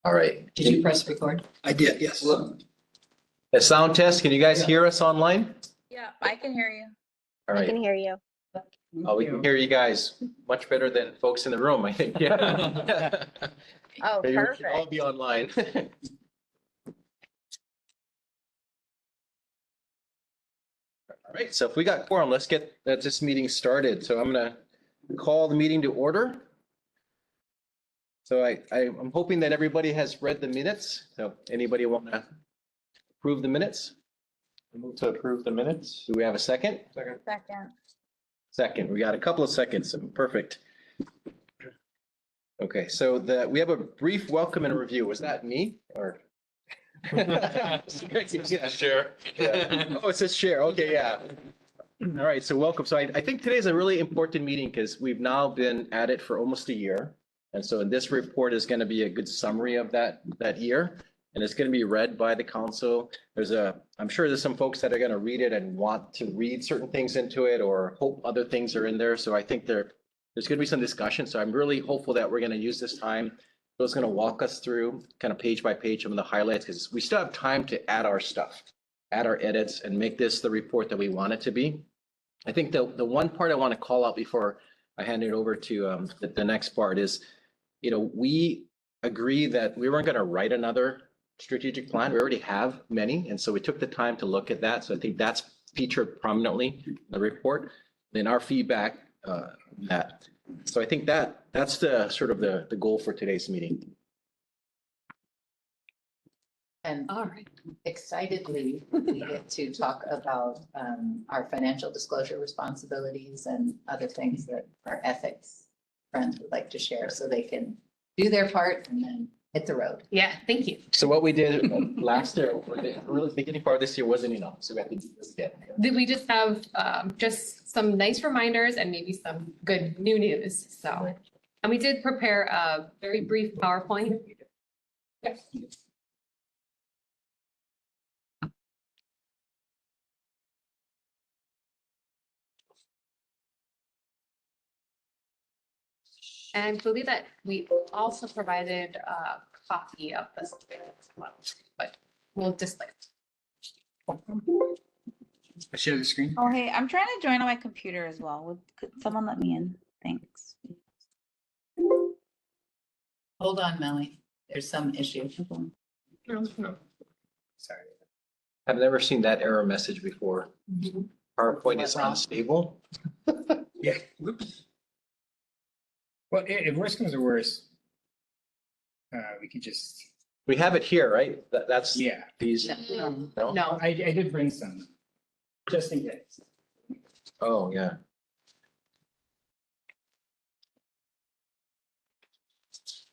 All right. Did you press record? I did, yes. A sound test, can you guys hear us online? Yeah, I can hear you. All I can right. hear you. Oh, we can hear you guys much better than folks in the room, I think. Yeah. Oh, Maybe we should all perfect. be online. All right, so if we got quorum, let's get this meeting started. So I'm gonna call the meeting to order. So I'm hoping that everybody has read the minutes. So anybody want to approve the minutes? Move to approve the minutes. Do we have a second? Second. Second, we got a couple of seconds. Perfect. Okay, so we have a brief welcome and review. Was that me or? Yeah. Sure. Yeah. Oh, it says share. Okay, yeah. All right, so welcome. So I think today's a really important meeting because we've now been at it for almost a year. And so this report is going to be a good summary of that year. And it's going to be read by the council. I'm sure there's some folks that are going to read it and want to read certain things into it or hope other things are in there. So I think there's going to be some discussion. So I'm really hopeful that we're going to use this time. Bill's going to walk us through kind of page by page some of the highlights because we still have time to add our stuff, add our edits and make this the report that we want it to be. I think the one part I want to call out before I hand it over to the next part is, we agree that we weren't going to write another strategic plan. We already have many. And so we took the time to look at that. So I think that's featured prominently in the report. Then our feedback, that. So I think that's the sort of the goal for today's meeting. And All right. excitedly, we get to talk about our financial disclosure responsibilities and other things that our ethics friends would like to share so they can do their part and then hit the road. Yeah, thank you. So what we did last year, or the really beginning part of this year wasn't enough. So we have to do this again. Did we just have just some nice reminders and maybe some good new news? So, and we did prepare a very brief PowerPoint. Yes. And I believe that we also provided a copy of this, as well, but we'll display it. I share the screen. Oh, hey, I'm trying to join on my computer as well. Could someone let me in? Thanks. Hold on, Melly. There's some issue. Sorry. I've never seen that error message before. PowerPoint is What, Rob? unstable. Yeah, whoops. Well, if worse comes to worse, we could just, We have it here, right? That's yeah, these. No. No? No, I did bring some, just in case. Oh, yeah.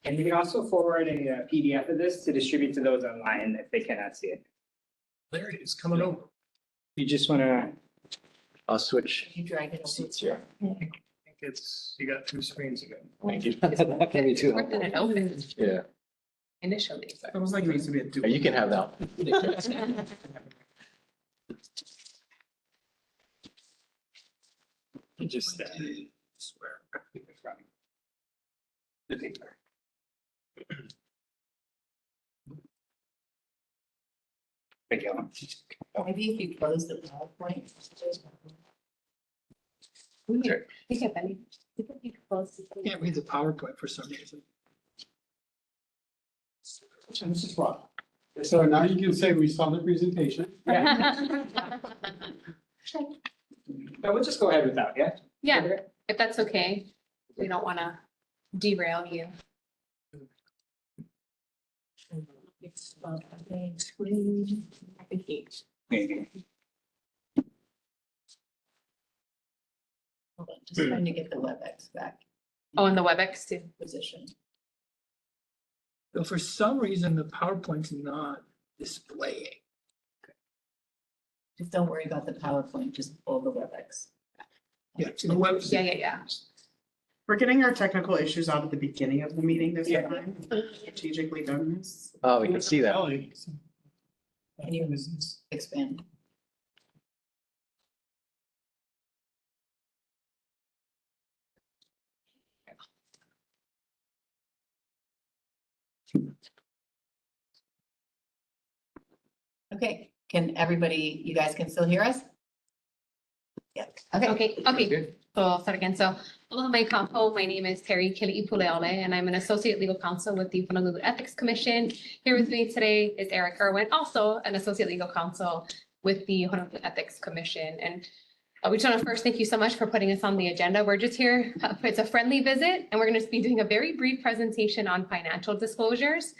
And we can also forward a PDF of this to distribute to those online if they cannot see it. There it is, coming over. You just want to, I'll switch You drag it. seats here. You got 2 screens again. Thank you. That can be too where did it open Yeah, initially? It was like it needs to be a you can have that. just, Swear. thank you. Maybe if you close the PowerPoint. Sure. Think of any. Think if you close the- Can't read the PowerPoint for some reason. This is Rob. So now you can say we saw the presentation. Yeah, no, we'll just go ahead without, yeah? Yeah, if that's okay. We don't want to derail you. I think each. Maybe. Hold on, just trying to get the WebEx back Oh, and the WebEx too. position. But for some reason, the PowerPoint's not displaying. Just don't worry about the PowerPoint, just pull the WebEx. Yeah, so the web. Yeah. We're getting our technical issues out at the beginning of the meeting this Yeah. time. Strategically done this. Oh, we can see that. Can you expand? Okay, can everybody, you guys can still hear us? Yeah, okay. Okay. So I'll start again. So, hello, my name is Terry Kili'ipuleole, and I'm an associate legal counsel with the Honolulu Ethics Commission. Here with me today is Eric Irwin, also an associate legal counsel with the Honolulu Ethics Commission. And we just want to first thank you so much for putting us on the agenda. We're just here, it's a friendly visit, and we're going to be doing a very brief presentation on financial disclosures.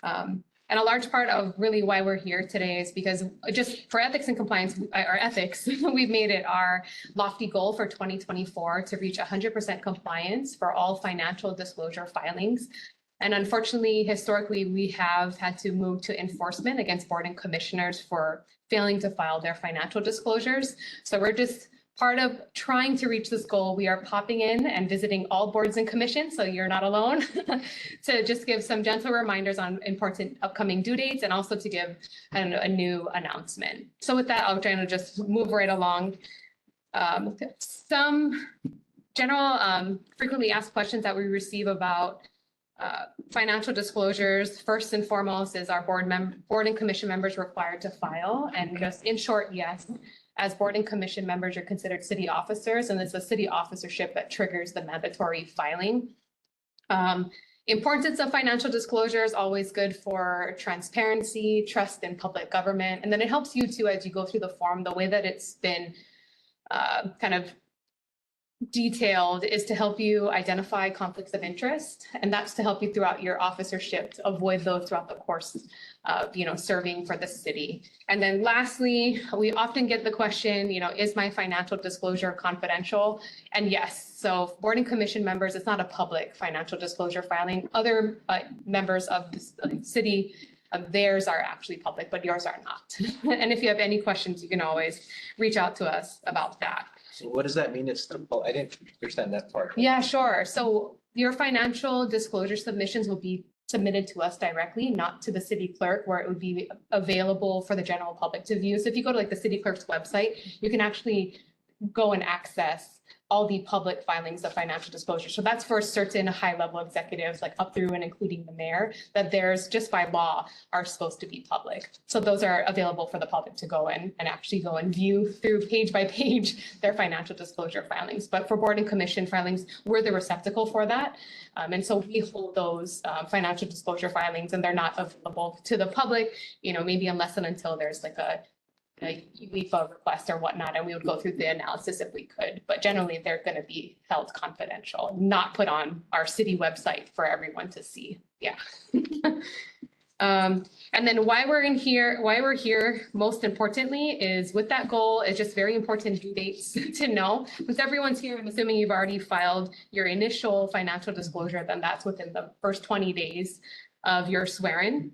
And a large part of really why we're here today is because just for ethics and compliance, our ethics, we've made it our lofty goal for 2024 to reach 100% compliance for all financial disclosure filings. And unfortunately, historically, we have had to move to enforcement against board and commissioners for failing to file their financial disclosures. So we're just part of trying to reach this goal. We are popping in and visiting all boards and commissions, so you're not alone, to just give some gentle reminders on important upcoming due dates and also to give a new announcement. So with that, I'll try to just move right along. Some general frequently asked questions that we receive about financial disclosures. First and foremost, is our board and commission members required to file? And just in short, yes. As board and commission members, you're considered city officers, and it's a city officership that triggers the mandatory filing. Importance of financial disclosure is always good for transparency, trust in public government, and then it helps you too as you go through the form. The way that it's been kind of detailed is to help you identify conflicts of interest, and that's to help you throughout your officership to avoid those throughout the course of serving for the city. And then lastly, we often get the question, is my financial disclosure confidential? And yes, so board and commission members, it's not a public financial disclosure filing. Other members of the city, theirs are actually public, but yours are not. And if you have any questions, you can always reach out to us about that. So what does that mean? I didn't understand that part. Yeah, sure. So your financial disclosure submissions will be submitted to us directly, not to the city clerk, where it would be available for the general public to view. So if you go to the city clerk's website, you can actually go and access all the public filings of financial disclosure. So that's for certain high-level executives, like up through and including the mayor, that theirs just by law are supposed to be public. So those are available for the public to go in and actually go and view through page by page their financial disclosure filings. But for board and commission filings, we're the receptacle for that. And so we hold those financial disclosure filings, and they're not available to the public, maybe unless and until there's like a UEFA request or whatnot, and we would go through the analysis if we could. But generally, they're going to be held confidential, not put on our city website for everyone to see. Yeah. And then why we're here, most importantly, is with that goal, it's just very important due dates to know. Since everyone's here, I'm assuming you've already filed your initial financial disclosure, then that's within the first 20 days of your swearing.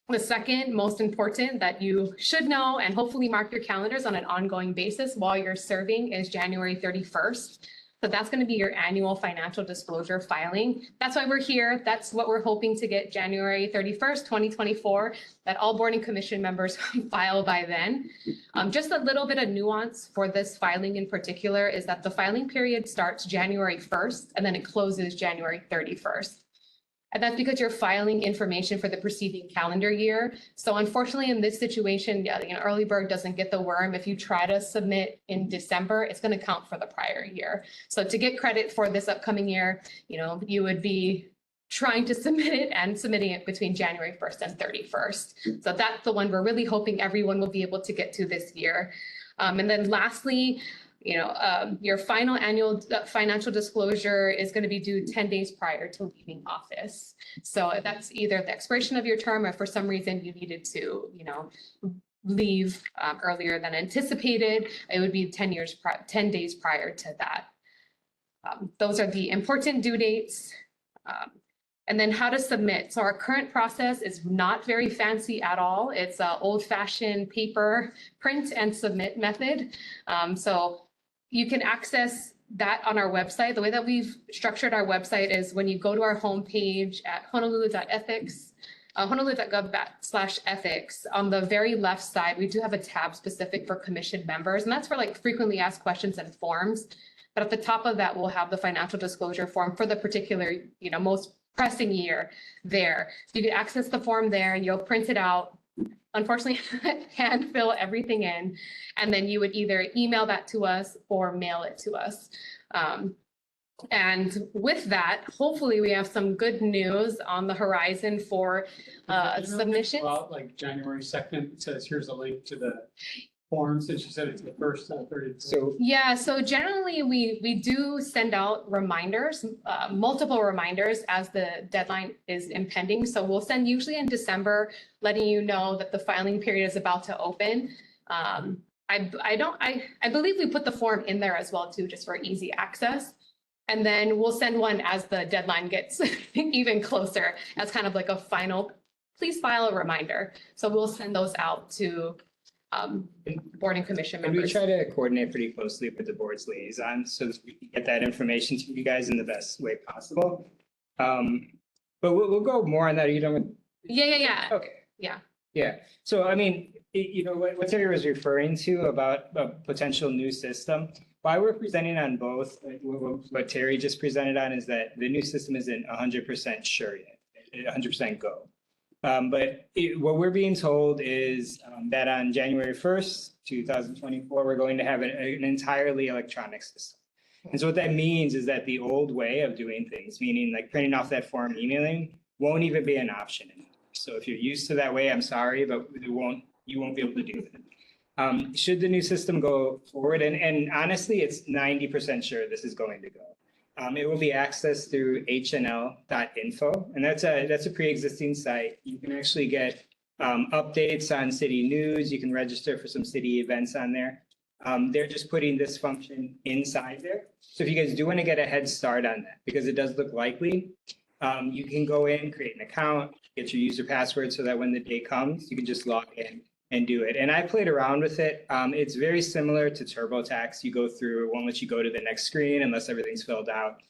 The second most important that you should know and hopefully mark your calendars on an ongoing basis while you're serving is January 31st. So that's going to be your annual financial disclosure filing. That's why we're here. That's what we're hoping to get January 31st, 2024, that all board and commission members file by then. Just a little bit of nuance for this filing in particular is that the filing period starts January 1st and then it closes January 31st. And that's because you're filing information for the preceding calendar year. So unfortunately, in this situation, early bird doesn't get the worm. If you try to submit in December, it's going to count for the prior year. So to get credit for this upcoming year, you would be trying to submit it and submitting it between January 1st and 31st. So that's the one we're really hoping everyone will be able to get to this year. And then lastly, your final annual financial disclosure is going to be due 10 days prior to leaving office. So that's either the expiration of your term or for some reason you needed to, leave earlier than anticipated. It would be 10 days prior to that. Those are the important due dates. And then how to submit. So our current process is not very fancy at all. It's an old-fashioned paper print and submit method. So you can access that on our website. The way that we've structured our website is when you go to our homepage at honolulu.ethics, honolulu.gov/ethics, on the very left side, we do have a tab specific for commission members, and that's for frequently asked questions and forms. But at the top of that, we'll have the financial disclosure form for the particular, most pressing year there. So you could access the form there, you'll print it out. Unfortunately, hand fill everything in, and then you would either email that to us or mail it to us. And with that, hopefully we have some good news on the horizon for submissions. Well, like January 2nd, it says here's a link to the forms, and she said it's the first 30. So Yeah, so generally we do send out reminders, multiple reminders as the deadline is impending. So we'll send usually in December, letting you know that the filing period is about to open. I believe we put the form in there as well too, just for easy access. And then we'll send one as the deadline gets even closer as kind of like a final, please file a reminder. So we'll send those out to board and commission and we members. try to coordinate pretty closely with the board's liaison so that we can get that information to you guys in the best way possible. But we'll go more on that. You don't. Yeah. Okay. Yeah. Yeah. So I mean, what Terry was referring to about a potential new system. Why we're presenting on both, what Terry just presented on is that the new system isn't 100% sure yet, 100% go. But what we're being told is that on January 1st, 2024, we're going to have an entirely electronic system. And so what that means is that the old way of doing things, meaning like printing off that form, emailing, won't even be an option anymore. So if you're used to that way, I'm sorry, but you won't be able to do that. Should the new system go forward, and honestly, it's 90% sure this is going to go. It will be accessed through hnl.info, and that's a pre-existing site. You can actually get updates on city news. You can register for some city events on there. They're just putting this function inside there. So if you guys do want to get a head start on that, because it does look likely, you can go in, create an account, get your user password so that when the day comes, you can just log in and do it. And I played around with it. It's very similar to TurboTax. You go through, it won't let you go to the next screen unless everything's filled out.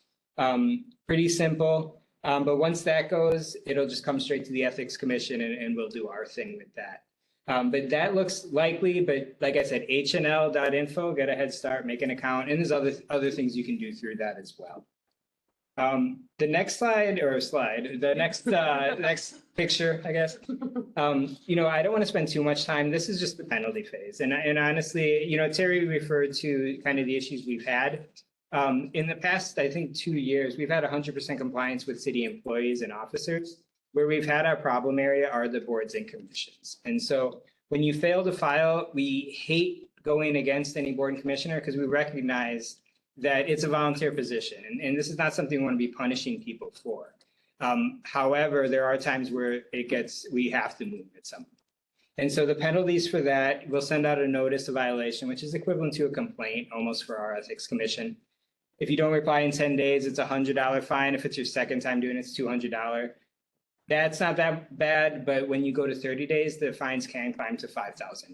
Pretty simple. But once that goes, it'll just come straight to the Ethics Commission and we'll do our thing with that. But that looks likely, but like I said, hnl.info, get a head start, make an account, and there's other things you can do through that as well. The next the next picture, I guess. I don't want to spend too much time. This is just the penalty phase. And honestly, Terry referred to kind of the issues we've had. In the past, I think 2 years, we've had 100% compliance with city employees and officers. Where we've had our problem area are the boards and commissions. And so when you fail to file, we hate going against any board and commissioner because we recognize that it's a volunteer position. And this is not something we want to be punishing people for. However, there are times where we have to move at some point. And so the penalties for that, we'll send out a notice of violation, which is equivalent to a complaint almost for our ethics commission. If you don't reply in 10 days, it's a $100 fine. If it's your second time doing it, it's $200. That's not that bad, but when you go to 30 days, the fines can climb to $5,000.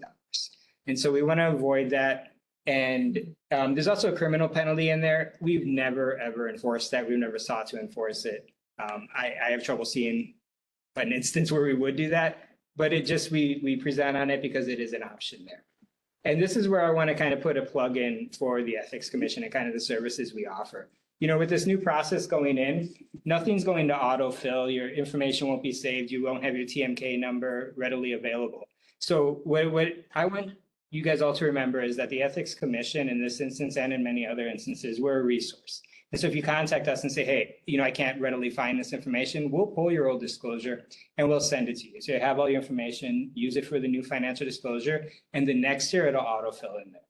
And so we want to avoid that. And there's also a criminal penalty in there. We've never, ever enforced that. We've never sought to enforce it. I have trouble seeing an instance where we would do that, but we present on it because it is an option there. And this is where I want to kind of put a plug in for the Ethics Commission and kind of the services we offer. With this new process going in, nothing's going to autofill. Your information won't be saved. You won't have your TMK number readily available. So what I want you guys all to remember is that the Ethics Commission in this instance and in many other instances, we're a resource. And so if you contact us and say, hey, I can't readily find this information, we'll pull your old disclosure and we'll send it to you. So you have all your information, use it for the new financial disclosure, and the next year it'll autofill in there.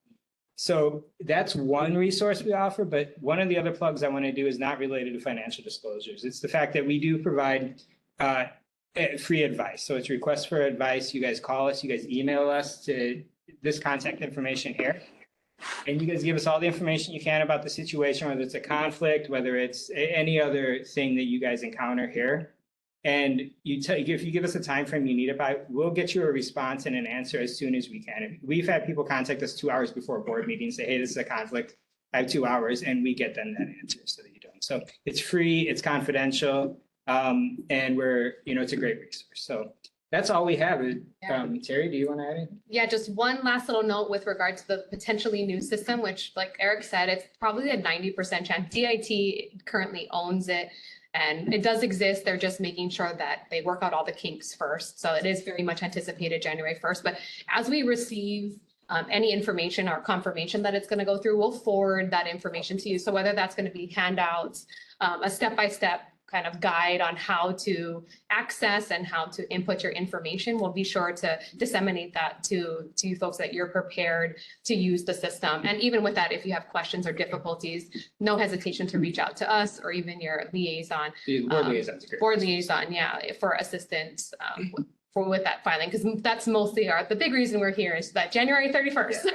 So that's one resource we offer, but one of the other plugs I want to do is not related to financial disclosures. It's the fact that we do provide free advice. So it's requests for advice. You guys call us, you guys email us to this contact information here. And you guys give us all the information you can about the situation, whether it's a conflict, whether it's any other thing that you guys encounter here. And if you give us a time frame you need it by, we'll get you a response and an answer as soon as we can. We've had people contact us 2 hours before a board meeting, say, hey, this is a conflict. I have 2 hours, and we get them that answer so that you don't. So it's free, it's confidential, and it's a great resource. So that's all we have. Terry, do you want to add anything? Yeah, just one last little note with regard to the potentially new system, which like Eric said, it's probably a 90% chance. DIT currently owns it. And it does exist. They're just making sure that they work out all the kinks first. So it is very much anticipated January 1st. But as we receive any information or confirmation that it's going to go through, we'll forward that information to you. So whether that's going to be handouts, a step-by-step kind of guide on how to access and how to input your information, we'll be sure to disseminate that to you folks, that you're prepared to use the system. And even with that, if you have questions or difficulties, no hesitation to reach out to us or even your liaison. The board liaison's great. Board liaison, yeah, for assistance with that filing, because that's mostly the big reason we're here is that January 31st.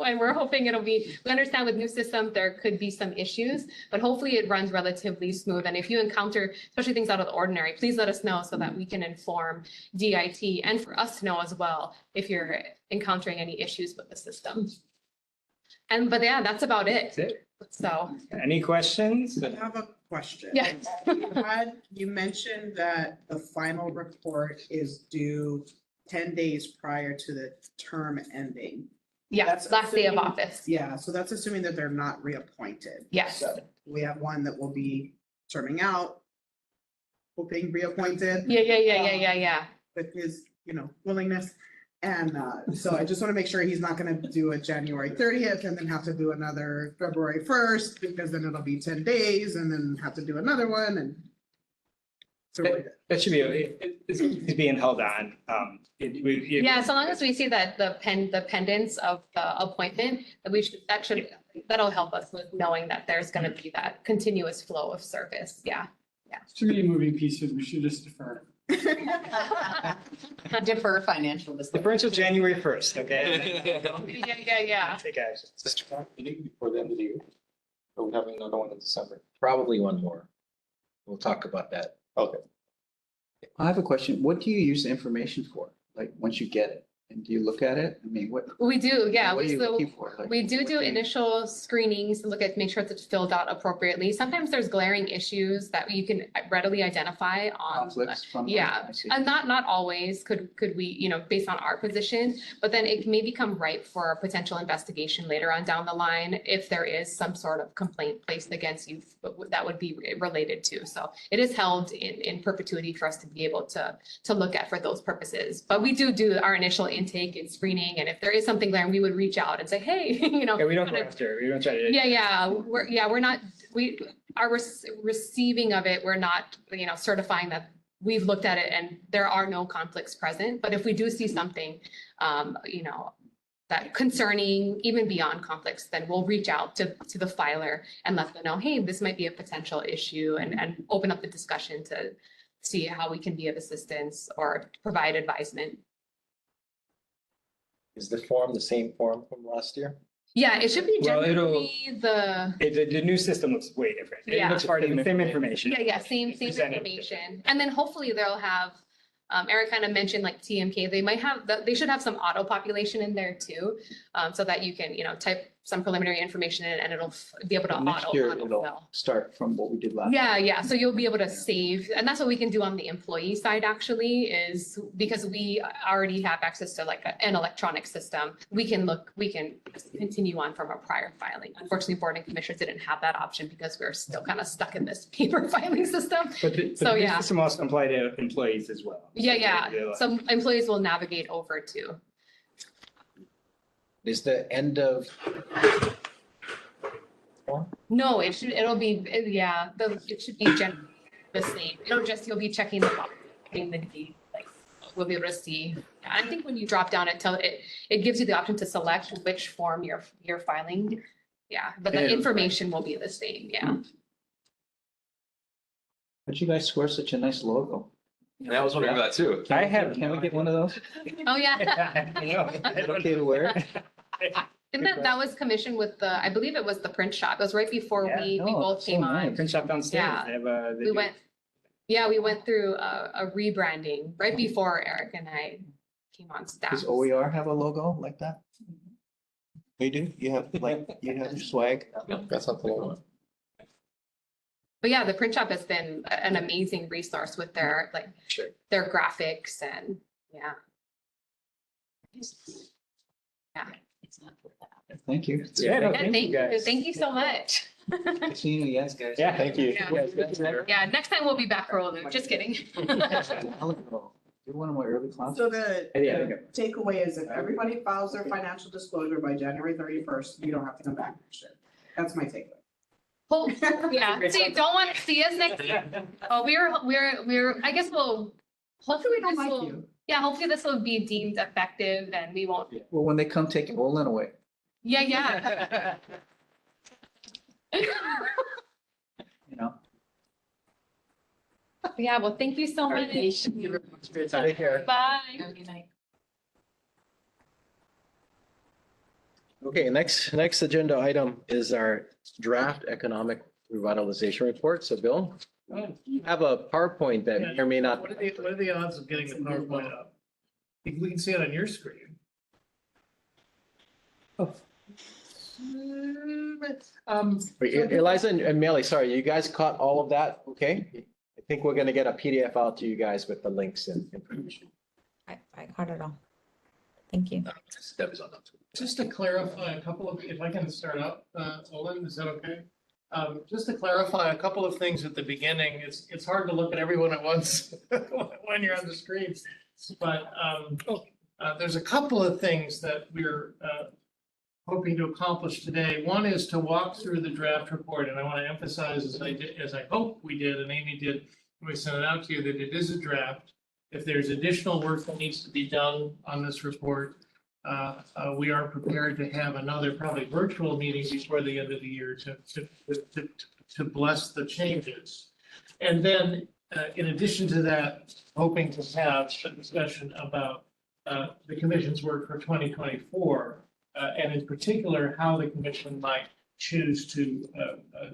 And we're hoping we understand with new system, there could be some issues, but hopefully it runs relatively smooth. And if you encounter, especially things out of the ordinary, please let us know so that we can inform DIT and for us to know as well if you're encountering any issues with the system. But yeah, that's about it. That's it. So, Any questions? I have a question. yeah. You mentioned that the final report is due 10 days prior to the term ending. Yeah, That's last day of assuming- office. Yeah, so that's assuming that they're not reappointed. Yes. So we have one that will be terming out, hoping reappointed Yeah. with his, willingness. And so I just want to make sure he's not going to do a January 30th and then have to do another February 1st, because then it'll be 10 days and then have to do another one. And so That should be, it's being held on. Yeah, so long as we see that the pendants of the appointment, that'll help us with knowing that there's gonna be that continuous flow of service, yeah. Too many moving pieces, we should just defer. Defer financial disclosure. Differential January 1st, okay? Yeah. Take action. Mr. Trump, meeting before the end of the year? Or we having another one in December? Probably one more. We'll talk about that. Okay. I have a question. What do you use the information for? Like, once you get it, and do you look at it? I mean, what? We do, yeah. What are you So looking for? Like, we do what you- initial screenings to look at, make sure it's filled out appropriately. Sometimes there's glaring issues that you can readily identify on. Conflicts from. Yeah, I see. and not always could we, based on our position, but then it may become ripe for a potential investigation later on down the line if there is some sort of complaint placed against you that would be related to. So it is held in perpetuity for us to be able to look at for those purposes. But we do our initial intake and screening, and if there is something there, we would reach out and say, hey, Yeah, we don't go kind of- after, we don't try to. we're not, our receiving of it, we're not, certifying that we've looked at it and there are no conflicts present. But if we do see something, that concerning, even beyond conflicts, then we'll reach out to the filer and let them know, hey, this might be a potential issue, and open up the discussion to see how we can be of assistance or provide advisement. Is the form the same form from last year? Yeah, it should be Well, generally The new system looks way different. It Yeah. looks part of the same information. Yeah, same Presented. information. And then hopefully they'll have, Eric kind of mentioned like TMK, they should have some auto population in there too. So that you can, type some preliminary information in and it'll be able to Next year, auto it'll fill. start from what we did last. Yeah. So you'll be able to save, and that's what we can do on the employee side actually, is because we already have access to like an electronic system. We can continue on from a prior filing. Unfortunately, board and commissioners didn't have that option because we're still kind of stuck in this paper filing system. But the So, new yeah. system also apply to employees as well. Yeah. They'll- Some employees will navigate over to. Is the end of? No, it should be the same. You'll be checking the box, getting the date, like, we'll be able to see. I think when you drop down, it gives you the option to select which form you're filing. Yeah, but the Yeah. information will be the same, yeah. But you guys score such a nice logo. And I was wondering about that too. I have. Can we get one of those? Oh, yeah. I don't Okay to wear? And that was commissioned with I believe it was the print shop. It was right before Yeah, we no, both so came nice. on. Print shop downstairs. Yeah. They have, they We do- went through a rebranding right before Eric and I came on staff. Does OER have a logo like that? They do? You have swag? That's not the one. But yeah, the print shop has been an amazing resource with their Sure. their graphics and yeah. Yeah. Thank you. Yeah, no, Yeah, thank you guys. Thank you so much. Seeing you guys, guys. Yeah. Thank you. Yeah. Yeah, next time we'll be back for Olu, just kidding. I'll go. Do one of my early classes. So the Yeah. takeaway is if everybody files their financial disclosure by January 31st, you don't have to come back next year. That's my takeaway. Well, yeah, so you don't want to see us next year. Oh, I guess hopefully don't this like will, you. yeah, hopefully this will be deemed effective and we won't, Well, when they come take your Olin away. yeah. You know? Yeah, well, thank you so much. Take care. Bye. Have a good night. Okay, next agenda item is our draft economic revitalization report. So Bill, you have a PowerPoint that may or may not. What are the odds of getting the PowerPoint up? If we can see it on your screen. Wait, Eliza and Melly, sorry, you guys caught all of that? Okay. I think we're gonna get a PDF out to you guys with the links and information. I caught it all. Thank you. Just to clarify a couple of, if I can start up, Olin, is that okay? Just to clarify a couple of things at the beginning, it's hard to look at everyone at once when you're on the screen. But there's a couple of things that we're hoping to accomplish today. One is to walk through the draft report, and I want to emphasize, as I hope we did, and Amy did, when we sent it out to you, that it is a draft. If there's additional work that needs to be done on this report, we are prepared to have another probably virtual meeting before the end of the year to bless the changes. And then, in addition to that, hoping to have a discussion about the commission's work for 2024, and in particular, how the commission might choose to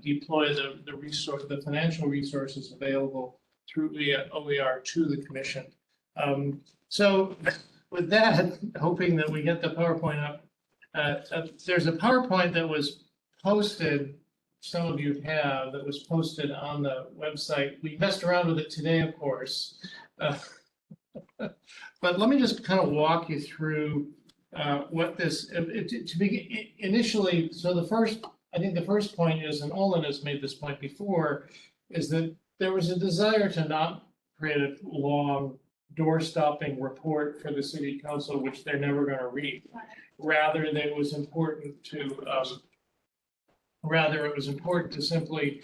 deploy the financial resources available through OER to the commission. So with that, hoping that we get the PowerPoint up, there's a PowerPoint that was posted, some of you have, that was posted on the website. We messed around with it today, of course. But let me just kind of walk you through what this, to be initially, so I think the first point is, and Olin has made this point before, is that there was a desire to not create a long door-stopping report for the city council, which they're never going to read. Rather, it was important to simply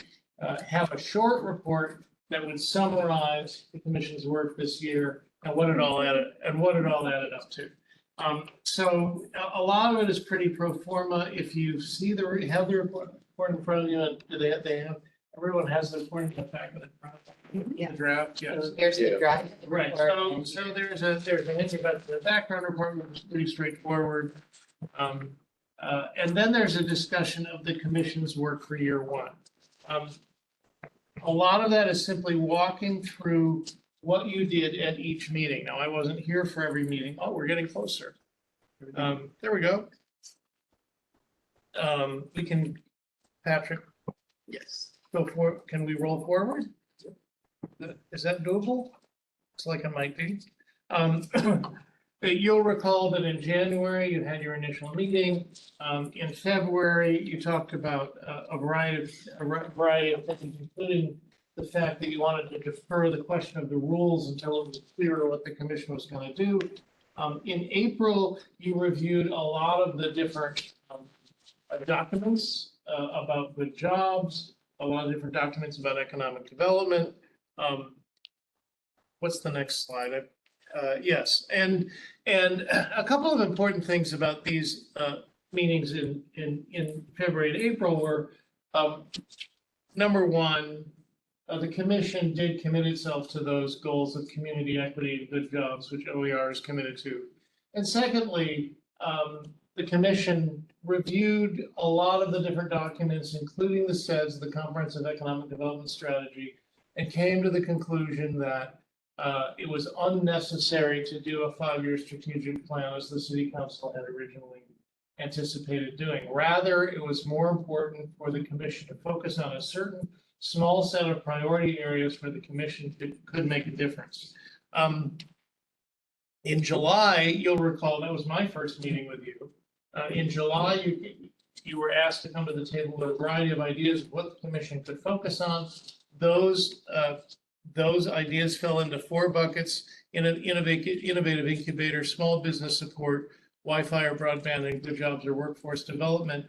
have a short report that would summarize the commission's work this year and what it all added up to. So a lot of it is pretty pro forma. If you see have the report in front of you, everyone has the report in the back of the draft, yes. Here's the draft. Right, so there's an introductory background report, which is pretty straightforward. And then there's a discussion of the commission's work for year one. A lot of that is simply walking through what you did at each meeting. Now, I wasn't here for every meeting. Oh, we're getting closer. There we go. We can, Patrick. Yes. Can we roll forward? Is that doable? It's like it might be. You'll recall that in January, you had your initial meeting. In February, you talked about a variety of things, including the fact that you wanted to defer the question of the rules until it was clearer what the commission was going to do. In April, you reviewed a lot of the different documents about good jobs, a lot of different documents about economic development. What's the next slide? Yes, and a couple of important things about these meetings in February and April were, number one, the commission did commit itself to those goals of community equity and good jobs, which OER is committed to. And secondly, the commission reviewed a lot of the different documents, including the SEDS, the Comprehensive Economic Development Strategy, and came to the conclusion that it was unnecessary to do a 5-year strategic plan as the city council had originally anticipated doing. Rather, it was more important for the commission to focus on a certain small set of priority areas where the commission could make a difference. In July, you'll recall, that was my first meeting with you. In July, you were asked to come to the table with a variety of ideas of what the commission could focus on. Those ideas fell into four buckets: innovative incubator, small business support, Wi-Fi or broadband, and good jobs or workforce development.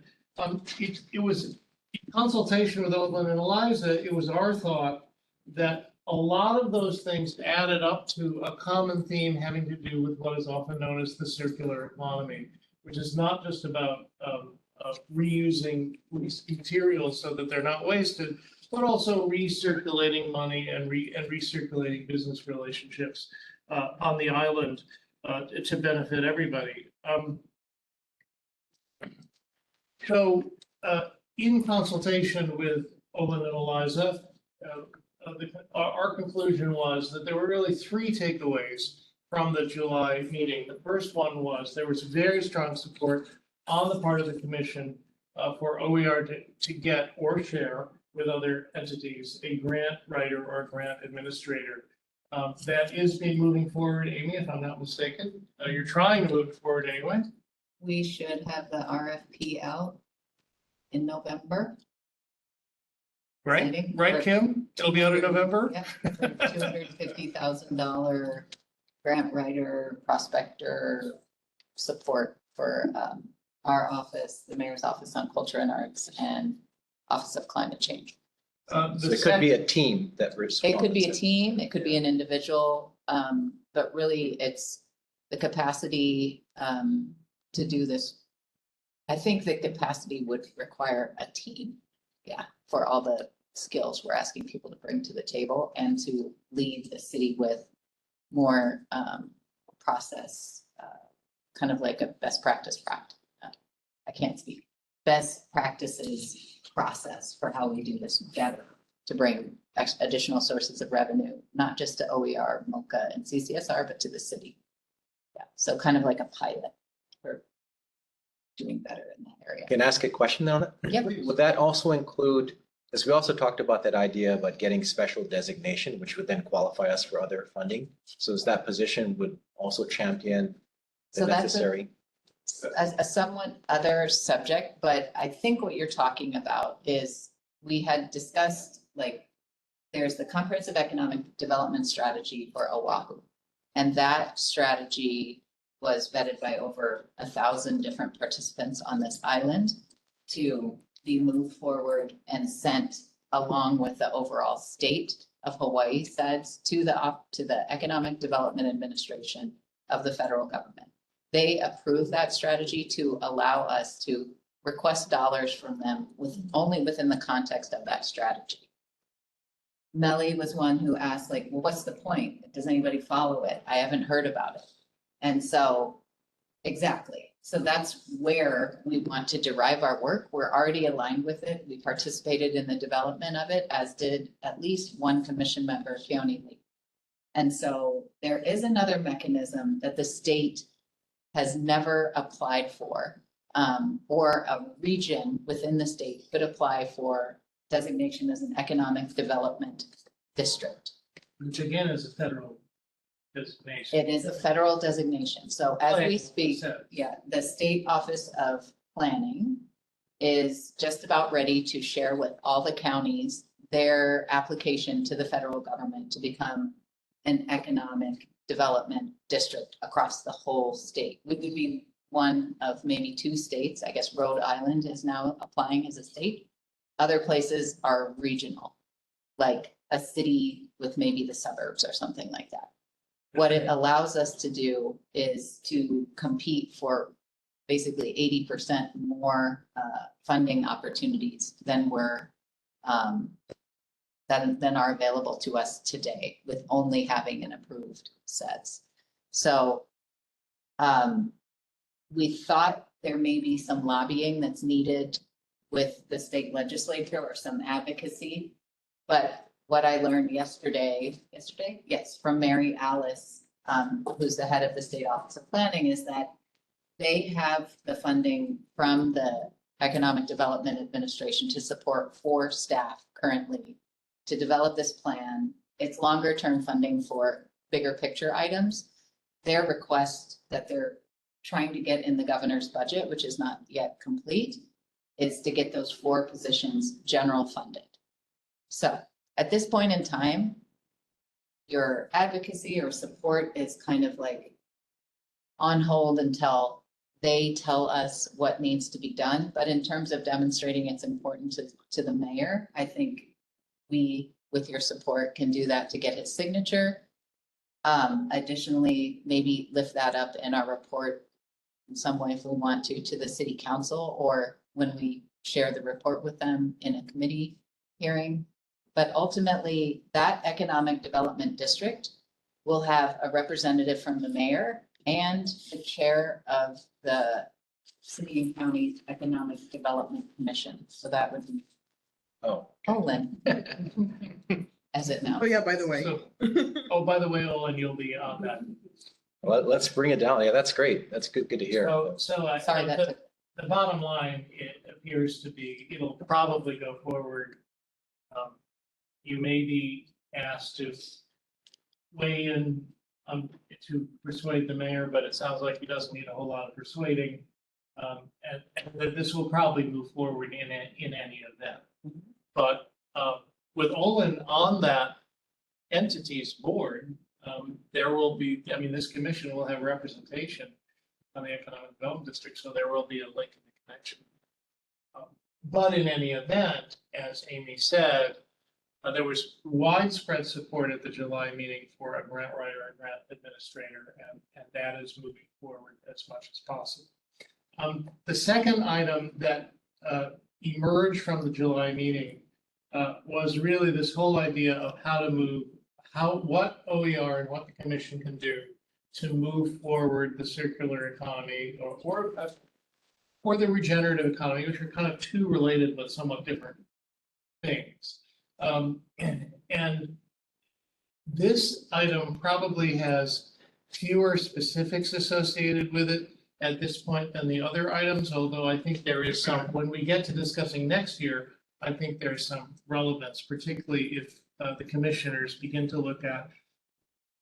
It was in consultation with Oakland and Eliza, it was our thought that a lot of those things added up to a common theme having to do with what is often known as the circular economy, which is not just about reusing materials so that they're not wasted, but also recirculating money and recirculating business relationships on the island to benefit everybody. So in consultation with Olin and Eliza, our conclusion was that there were really three takeaways from the July meeting. The first one was there was very strong support on the part of the commission for OER to get or share with other entities a grant writer or a grant administrator. That is being moving forward, Amy, if I'm not mistaken. You're trying to move it forward anyway. We should have the RFP out in November. Right, Exciting. right, Kim? It'll be out in November? Yep, for $250,000 grant writer, prospector support for our office, the Mayor's Office on Culture and Arts, and Office of Climate Change. So it could be a team that responds. It could be a team, it could be an individual, but really it's the capacity to do this. I think the capacity would require a team, yeah, for all the skills we're asking people to bring to the table and to lead the city with more process, kind of like a best practice I can't speak. Best practices process for how we do this better to bring additional sources of revenue, not just to OER, MOCA, and CCSR, but to the city. Yeah, so kind of like a pilot for doing better in that area. Can I ask a question on it? Yep. Would that also include, as we also talked about that idea about getting special designation, which would then qualify us for other funding? So is that position would also champion the So that's necessary? a somewhat other subject, but I think what you're talking about is we had discussed, like, there's the comprehensive economic development strategy for Oahu. And that strategy was vetted by over 1,000 different participants on this island to be moved forward and sent along with the overall state of Hawaii SEDS to the Economic Development Administration of the federal government. They approved that strategy to allow us to request dollars from them only within the context of that strategy. Melly was one who asked, like, well, what's the point? Does anybody follow it? I haven't heard about it. And so, exactly. So that's where we want to derive our work. We're already aligned with it. We participated in the development of it, as did at least one commission member, Keone Lee. And so there is another mechanism that the state has never applied for, or a region within the state could apply for designation as an economic development district. Which again is a federal designation. It is a federal designation. So as we speak, Said. yeah, the State Office of Planning is just about ready to share with all the counties their application to the federal government to become an economic development district across the whole state. We would be one of maybe two states. I guess Rhode Island is now applying as a state. Other places are regional, like a city with maybe the suburbs or something like that. What it allows us to do is to compete for basically 80% more funding opportunities than than are available to us today with only having an approved SEDS. So we thought there may be some lobbying that's needed with the state legislature or some advocacy. But what I learned yesterday, yes, from Mary Alice, who's the head of the State Office of Planning, is that they have the funding from the Economic Development Administration to support 4 staff currently to develop this plan. It's longer term funding for bigger picture items. Their request that they're trying to get in the governor's budget, which is not yet complete, is to get those 4 positions general funded. So at this point in time, your advocacy or support is kind of like on hold until they tell us what needs to be done. But in terms of demonstrating it's important to the mayor, I think we, with your support, can do that to get his signature. Additionally, maybe lift that up in our report in some way if we want to the city council, or when we share the report with them in a committee hearing. But ultimately, that economic development district will have a representative from the mayor and the chair of the City and County Economic Development Commission. So that would be Oh, Olin, as it now. Oh, yeah, by the way. So, oh, by the way, Olin, you'll be on that. let's bring it down. Yeah, that's great. That's good to hear. Sorry, that took. The bottom line, it appears to be, it'll probably go forward. You may be asked to weigh in to persuade the mayor, but it sounds like he doesn't need a whole lot of persuading. And that this will probably move forward in any event. But with Olin on that entity's board, there will be, I mean, this commission will have representation on the Economic Development District, so there will be a link in the connection. But in any event, as Amy said, there was widespread support at the July meeting for a grant writer and grant administrator, and that is moving forward as much as possible. The second item that emerged from the July meeting was really this whole idea of how to move, what OER and what the commission can do to move forward the circular economy or the regenerative economy, which are kind of two related but somewhat different things. And this item probably has fewer specifics associated with it at this point than the other items, although I think there is some, when we get to discussing next year, I think there's some relevance, particularly if the commissioners begin to look at,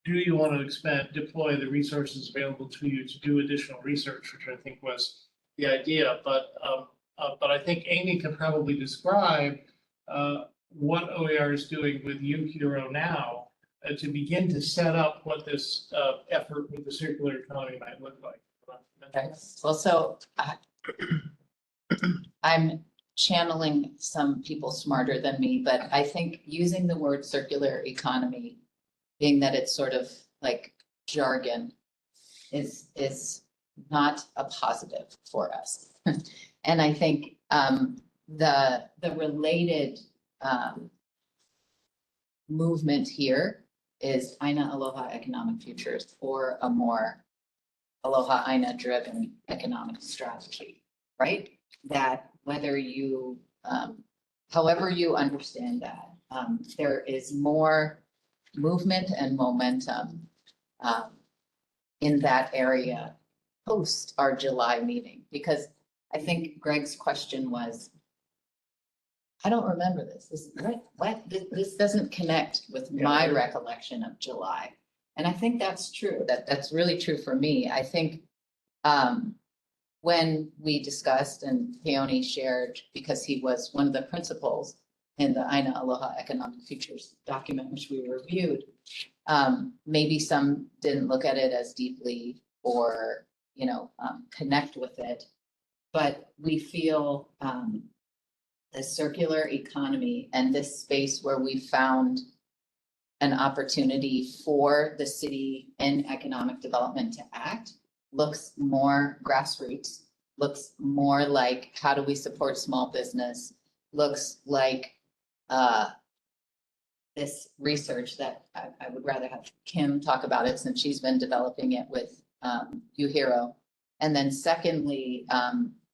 do you want to deploy the resources available to you to do additional research, which I think was the idea. But I think Amy can probably describe what OER is doing with UHERO now to begin to set up what this effort with the circular economy might look like. Okay. Well, so I'm channeling some people smarter than me, but I think using the word circular economy, being that it's sort of like jargon, is not a positive for us. And I think the related movement here is Aina Aloha Economic Futures, or a more Aloha Aina driven economic strategy, right? That whether you, however you understand that, there is more movement and momentum in that area post our July meeting, because I think Greg's question was, I don't remember this. This doesn't connect with my recollection of July. And I think that's true. That's really true for me. I think when we discussed, and Peony shared, because he was one of the principals in the Aina Aloha Economic Futures document, which we reviewed, maybe some didn't look at it as deeply or, connect with it. But we feel the circular economy and this space where we found an opportunity for the city in economic development to act looks more grassroots, looks more like how do we support small business, looks like this research that I would rather have Kim talk about it since she's been developing it with UHERO. And then secondly,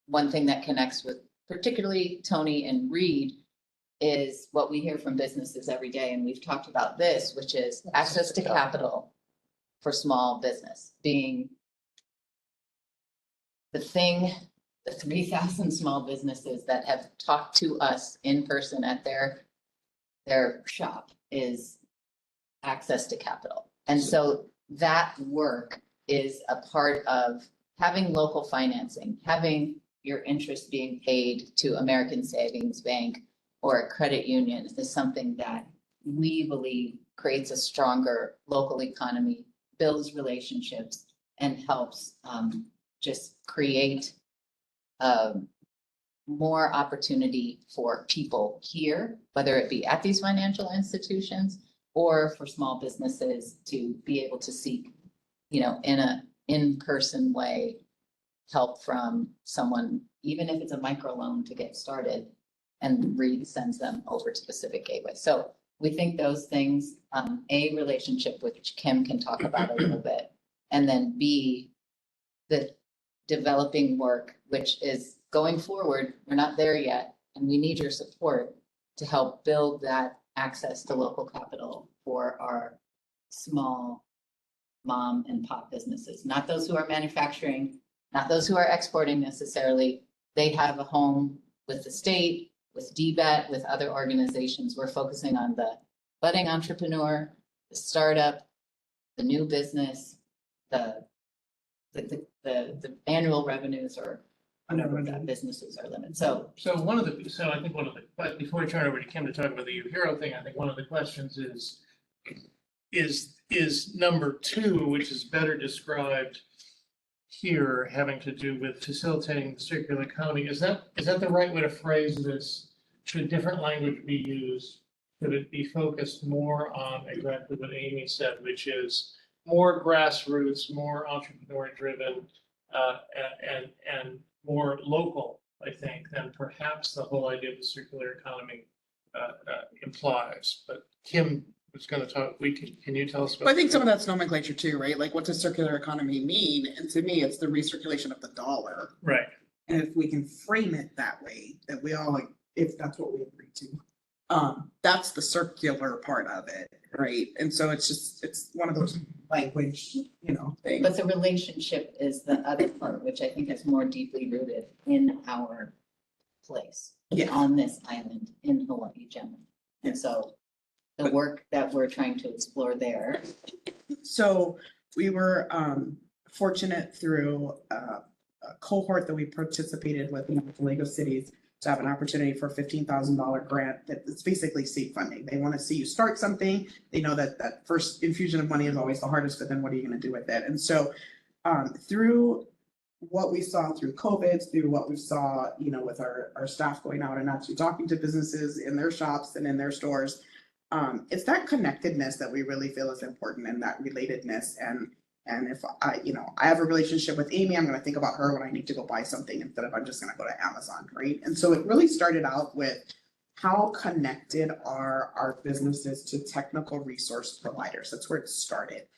one thing that connects with particularly Tony and Reed is what we hear from businesses every day. And we've talked about this, which is access to capital for small business being the thing, the 3,000 small businesses that have talked to us in person at their shop is access to capital. And so that work is a part of having local financing, having your interest being paid to American Savings Bank or a credit union is something that we believe creates a stronger local economy, builds relationships, and helps just create more opportunity for people here, whether it be at these financial institutions or for small businesses to be able to seek, in a in-person way, help from someone, even if it's a microloan to get started, and Reed sends them over to Pacific Gateway. So we think those things, A, relationship, which Kim can talk about a little bit, and then B, the developing work, which is going forward. We're not there yet, and we need your support to help build that access to local capital for our small mom and pop businesses, not those who are manufacturing, not those who are exporting necessarily. They have a home with the state, with DBET, with other organizations. We're focusing on the budding entrepreneur, the startup, the new business, the annual revenues or whatever that businesses are limited. So So I think but before I turn over to Kim to talk about the U Hero thing, I think one of the questions is number two, which is better described here, having to do with facilitating the circular economy. Is that the right way to phrase this? Should different language be used? Should it be focused more on exactly what Amy said, which is more grassroots, more entrepreneur driven, and more local, I think, than perhaps the whole idea of the circular economy implies. But Kim was going to talk. Can you tell us about? Well, I think some of that's nomenclature too, right? Like, what does circular economy mean? And to me, it's the recirculation of the dollar. Right. And if we can frame it that way, that we all like, if that's what we agree to, that's the circular part of it, right? And so it's one of those language, things. but the relationship is the other part, which I think is more deeply rooted in our place. Yeah. On this island in Hawaii generally. And so the work that we're trying to explore there. So we were fortunate through a cohort that we participated with in the Lego cities to have an opportunity for a $15,000 grant that's basically seed funding. They want to see you start something. They know that that first infusion of money is always the hardest, but then what are you going to do with it? And so through what we saw through COVID, through what we saw, with our staff going out and actually talking to businesses in their shops and in their stores, it's that connectedness that we really feel is important, and that relatedness. And if I have a relationship with Amy, I'm going to think about her when I need to go buy something instead of I'm just going to go to Amazon, right? And so it really started out with how connected are our businesses to technical resource providers? That's where it started.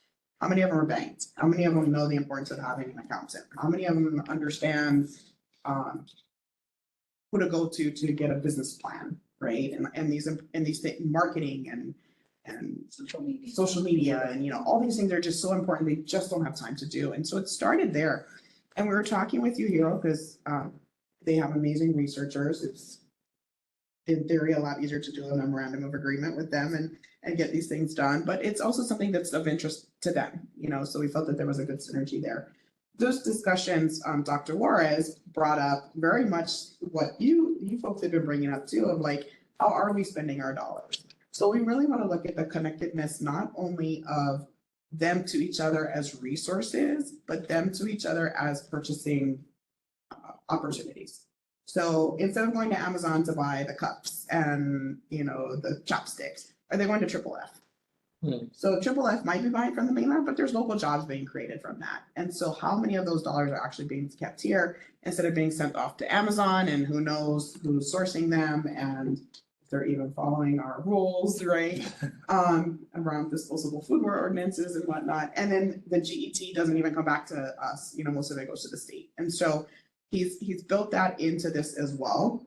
How many of them are banked? How many of them know the importance of having an accountant? How many of them understand who to go to get a business plan, right? And these marketing and social media and all these things are just so important. They just don't have time to do. And so it started there. And we were talking with UHero because they have amazing researchers. It's in theory a lot easier to do a memorandum of agreement with them and get these things done, but it's also something that's of interest to them, so we felt that there was a good synergy there. Those discussions, Dr. Juarez brought up very much what you folks have been bringing up too, of like, how are we spending our dollars? So we really want to look at the connectedness, not only of them to each other as resources, but them to each other as purchasing opportunities. So instead of going to Amazon to buy the cups and, the chopsticks, are they going to Triple F? So Triple F might be buying from the mainland, but there's local jobs being created from that. And so how many of those dollars are actually being kept here instead of being sent off to Amazon, and who knows who's sourcing them and if they're even following our rules, right? Around disposable foodware ordinances and whatnot. And then the GET doesn't even come back to us, most of it goes to the state. And so he's built that into this as well.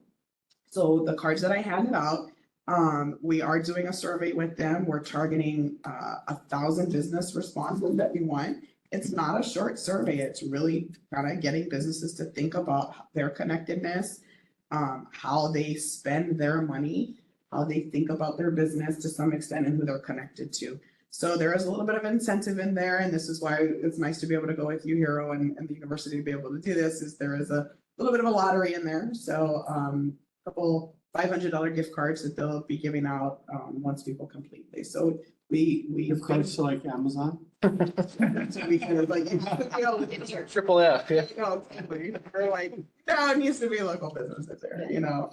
So the cards that I handed out, we are doing a survey with them. We're targeting 1,000 business responses that we want. It's not a short survey. It's really kind of getting businesses to think about their connectedness, how they spend their money, how they think about their business to some extent, and who they're connected to. So there is a little bit of incentive in there, and this is why it's nice to be able to go with UHero and the university to be able to do this, is there is a little bit of a lottery in there. So couple $500 gift cards that they'll be giving out once people complete these. So we Gift cards to like Amazon? we kind of like, Triple F, yeah. we're like, no, it needs to be local businesses there, you know.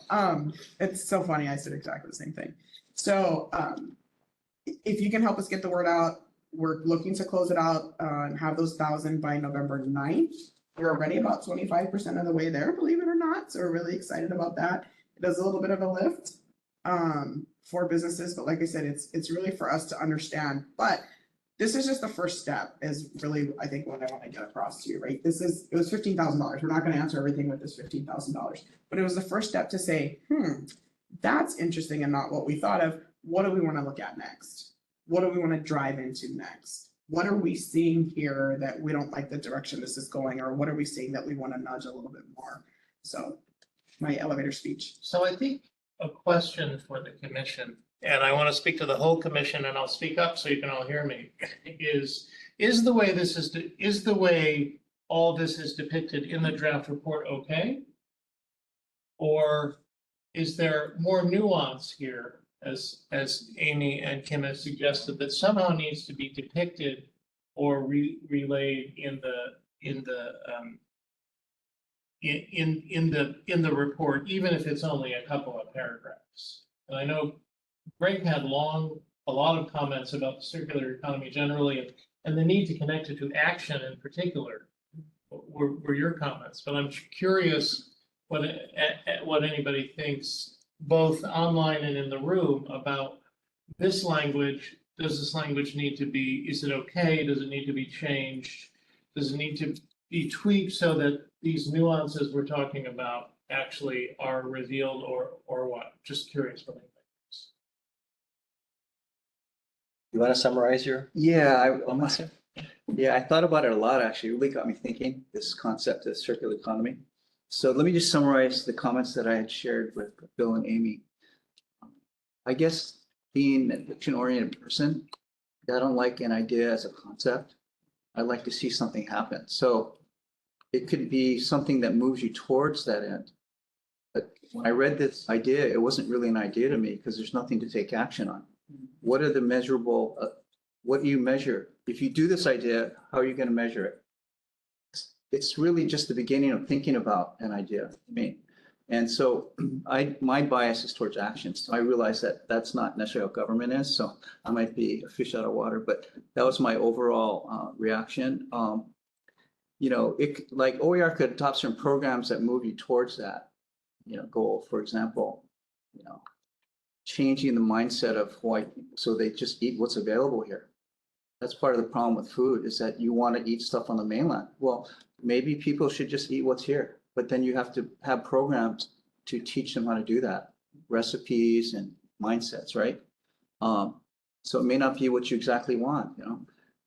It's so funny. I said exactly the same thing. So if you can help us get the word out, we're looking to close it out and have those 1,000 by November 9th. We're already about 25% of the way there, believe it or not. So we're really excited about that. It does a little bit of a lift for businesses, but like I said, it's really for us to understand. But this is just the first step, is really, I think, what I want to get across to you, right? It was $15,000. We're not going to answer everything with this $15,000, but it was the first step to say, that's interesting and not what we thought of. What do we want to look at next? What do we want to drive into next? What are we seeing here that we don't like the direction this is going, or what are we seeing that we want to nudge a little bit more? So my elevator speech. So I think a question for the commission, and I want to speak to the whole commission, and I'll speak up so you can all hear me, is the way all this is depicted in the draft report okay? Or is there more nuance here, as Amy and Kim have suggested, that somehow needs to be depicted or relayed in the report, even if it's only a couple of paragraphs? And I know Greg had a lot of comments about the circular economy generally, and the need to connect it to action in particular were your comments. But I'm curious what anybody thinks, both online and in the room, about this language. Does this language need to be, is it okay? Does it need to be changed? Does it need to be tweaked so that these nuances we're talking about actually are revealed, or what? Just curious what anybody thinks. You want to summarize your? Yeah, I thought about it a lot, actually. It really got me thinking, this concept of circular economy. So let me just summarize the comments that I had shared with Bill and Amy. I guess being a fiction-oriented person, I don't like an idea as a concept. I'd like to see something happen. So it could be something that moves you towards that end. But when I read this idea, it wasn't really an idea to me because there's nothing to take action on. What are the measurable, what do you measure? If you do this idea, how are you going to measure it? It's really just the beginning of thinking about an idea. I mean, and so my bias is towards action. So I realize that that's not necessarily what government is. So I might be a fish out of water, but that was my overall reaction. You know, like OER could adopt certain programs that move you towards that, you know, goal. For example, you know, changing the mindset of Hawaii so they just eat what's available here. That's part of the problem with food, is that you want to eat stuff on the mainland. Well, maybe people should just eat what's here, but then you have to have programs to teach them how to do that, recipes and mindsets, right? So it may not be what you exactly want, you know?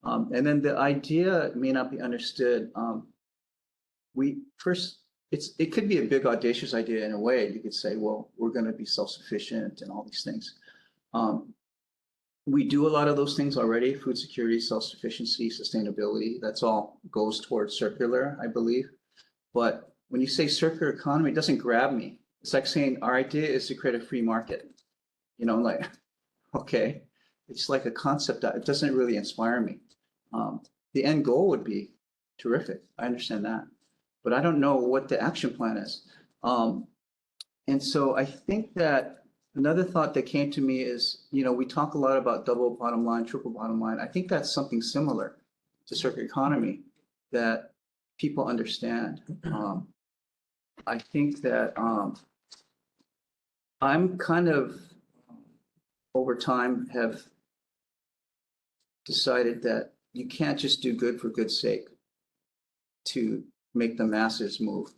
And then the idea may not be understood. It could be a big audacious idea in a way. You could say, well, we're going to be self-sufficient and all these things. We do a lot of those things already: food security, self-sufficiency, sustainability. That's all goes towards circular, I believe. But when you say circular economy, it doesn't grab me. It's like saying our idea is to create a free market. You know, like, okay, it's like a concept that it doesn't really inspire me. The end goal would be terrific. I understand that, but I don't know what the action plan is. And so I think that another thought that came to me is, you know, we talk a lot about double bottom line, triple bottom line. I think that's something similar to circular economy that people understand. I think that I'm kind of, over time, have decided that you can't just do good for good's sake to make the masses move.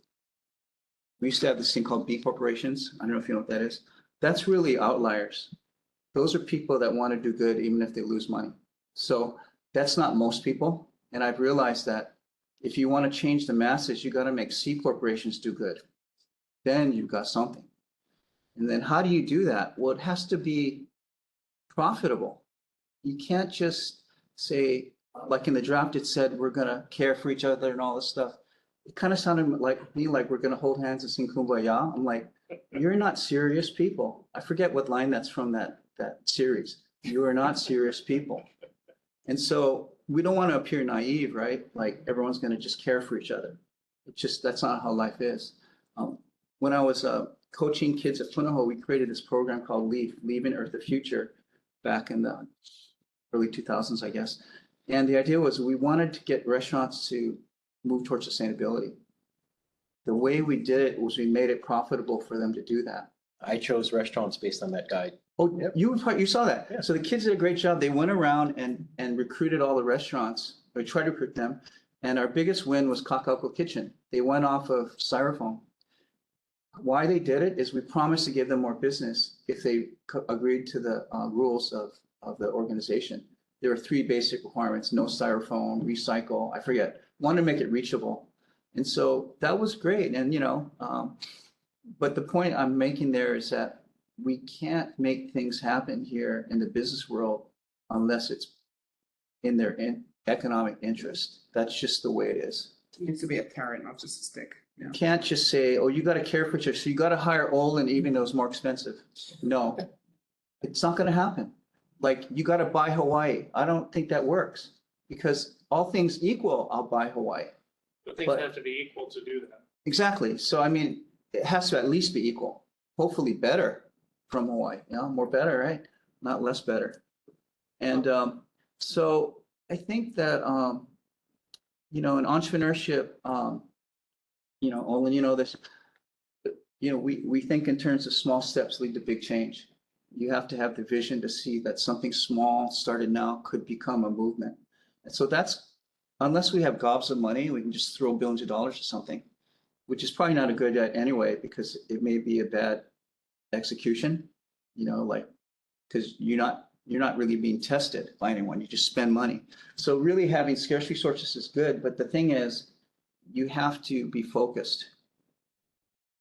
We used to have this thing called B corporations. I don't know if you know what that is. That's really outliers. Those are people that want to do good even if they lose money. So that's not most people. And I've realized that if you want to change the masses, you got to make C corporations do good. Then you've got something. And then how do you do that? Well, it has to be profitable. You can't just say, like in the draft, it said, we're going to care for each other and all this stuff. it kind of sounded like me, like we're gonna hold hands and sing Kumbaya. I'm like, you're not serious people. I forget what line that's from that series. You are not serious people. And so we don't want to appear naive, right? Like everyone's gonna just care for each other. It's just, that's not how life is. When I was coaching kids at Punahou, we created this program called Leave and Earth the Future back in the early 2000s, I guess. And the idea was we wanted to get restaurants to move towards sustainability. The way we did it was we made it profitable for them to do that. I chose restaurants based on that guide. Oh, you saw that. Yeah. So the kids did a great job. They went around and recruited all the restaurants, or tried to recruit them. And our biggest win was Kakauko Kitchen. They went off of Styrofoam. Why they did it is we promised to give them more business if they agreed to the rules of the organization. There were 3 basic requirements: no styrofoam, recycle, I forget. Wanted to make it reachable. And so that was great. And, but the point I'm making there is that we can't make things happen here in the business world unless it's in their economic interest. That's just the way it is. It needs to be a carrot, not just a stick. Yeah. You can't just say, oh, you got to care for each other, so you got to hire Olin even though it's more expensive. No, it's not going to happen. Like, you got to buy Hawaii. I don't think that works, because all things equal, I'll buy Hawaii. But things But- have to be equal to do that. Exactly. So, I mean, it has to at least be equal, hopefully better from Hawaii, more better, right? Not less better. And so I think that, in entrepreneurship, Olin, this, we think in terms of small steps lead to big change. You have to have the vision to see that something small started now could become a movement. And so that's, unless we have gobs of money, we can just throw billions of dollars to something, which is probably not a good idea anyway, because it may be a bad execution, because you're not really being tested by anyone. You just spend money. So really having scarce resources is good, but the thing is, you have to be focused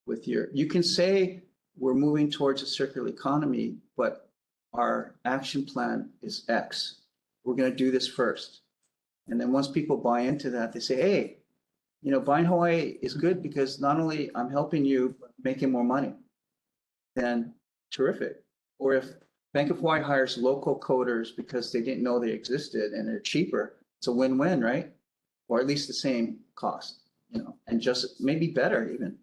with you can say we're moving towards a circular economy, but our action plan is X. We're going to do this first. And then once people buy into that, they say, hey, buying Hawaii is good because not only I'm helping you, but making more money. Then terrific. Or if Bank of Hawaii hires local coders because they didn't know they existed and they're cheaper, it's a win-win, right? Or at least the same cost, and just maybe better, even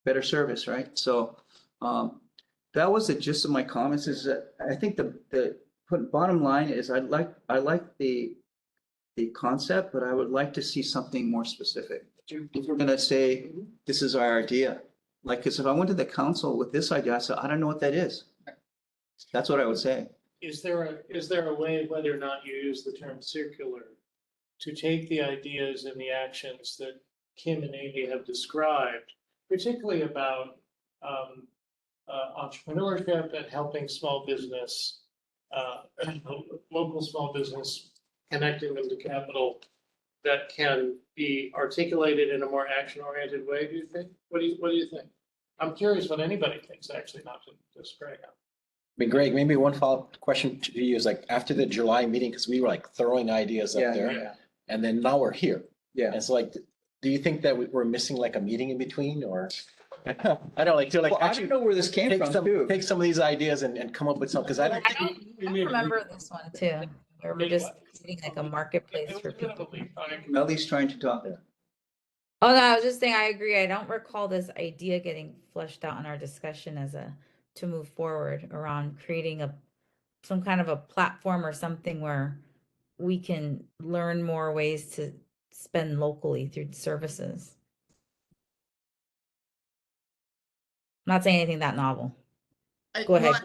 better service, right? So that was the gist of my comments. Is that I think the bottom line is I like the concept, but I would like to see something more specific. If we're going to say this is our idea, because if I went to the council with this idea, I said I don't know what that is. That's what I would say. Is there a way, whether or not you use the term circular, to take the ideas and the actions that Kim and Amy have described, particularly about entrepreneurship and helping small business, local small business, connecting them to capital, that can be articulated in a more action-oriented way, do you think? What do you think? I'm curious what anybody thinks, actually, not to spray out. I mean, Greg, maybe one follow-up question to you is like after the July meeting, because we were like throwing ideas up there, and then now we're here. Yeah. And so like, do you think that we're missing like a meeting in between, or? I don't like to like Well, I actually don't know where this came from too. take some of these ideas and come up with some, because I don't. I remember this one too, where we're just creating like a marketplace for people. Melly's trying to talk. Oh, no, I was just saying, I agree. I don't recall this idea getting fleshed out in our discussion to move forward around creating some kind of a platform or something where we can learn more ways to spend locally through services. I'm not saying anything that novel. Go ahead.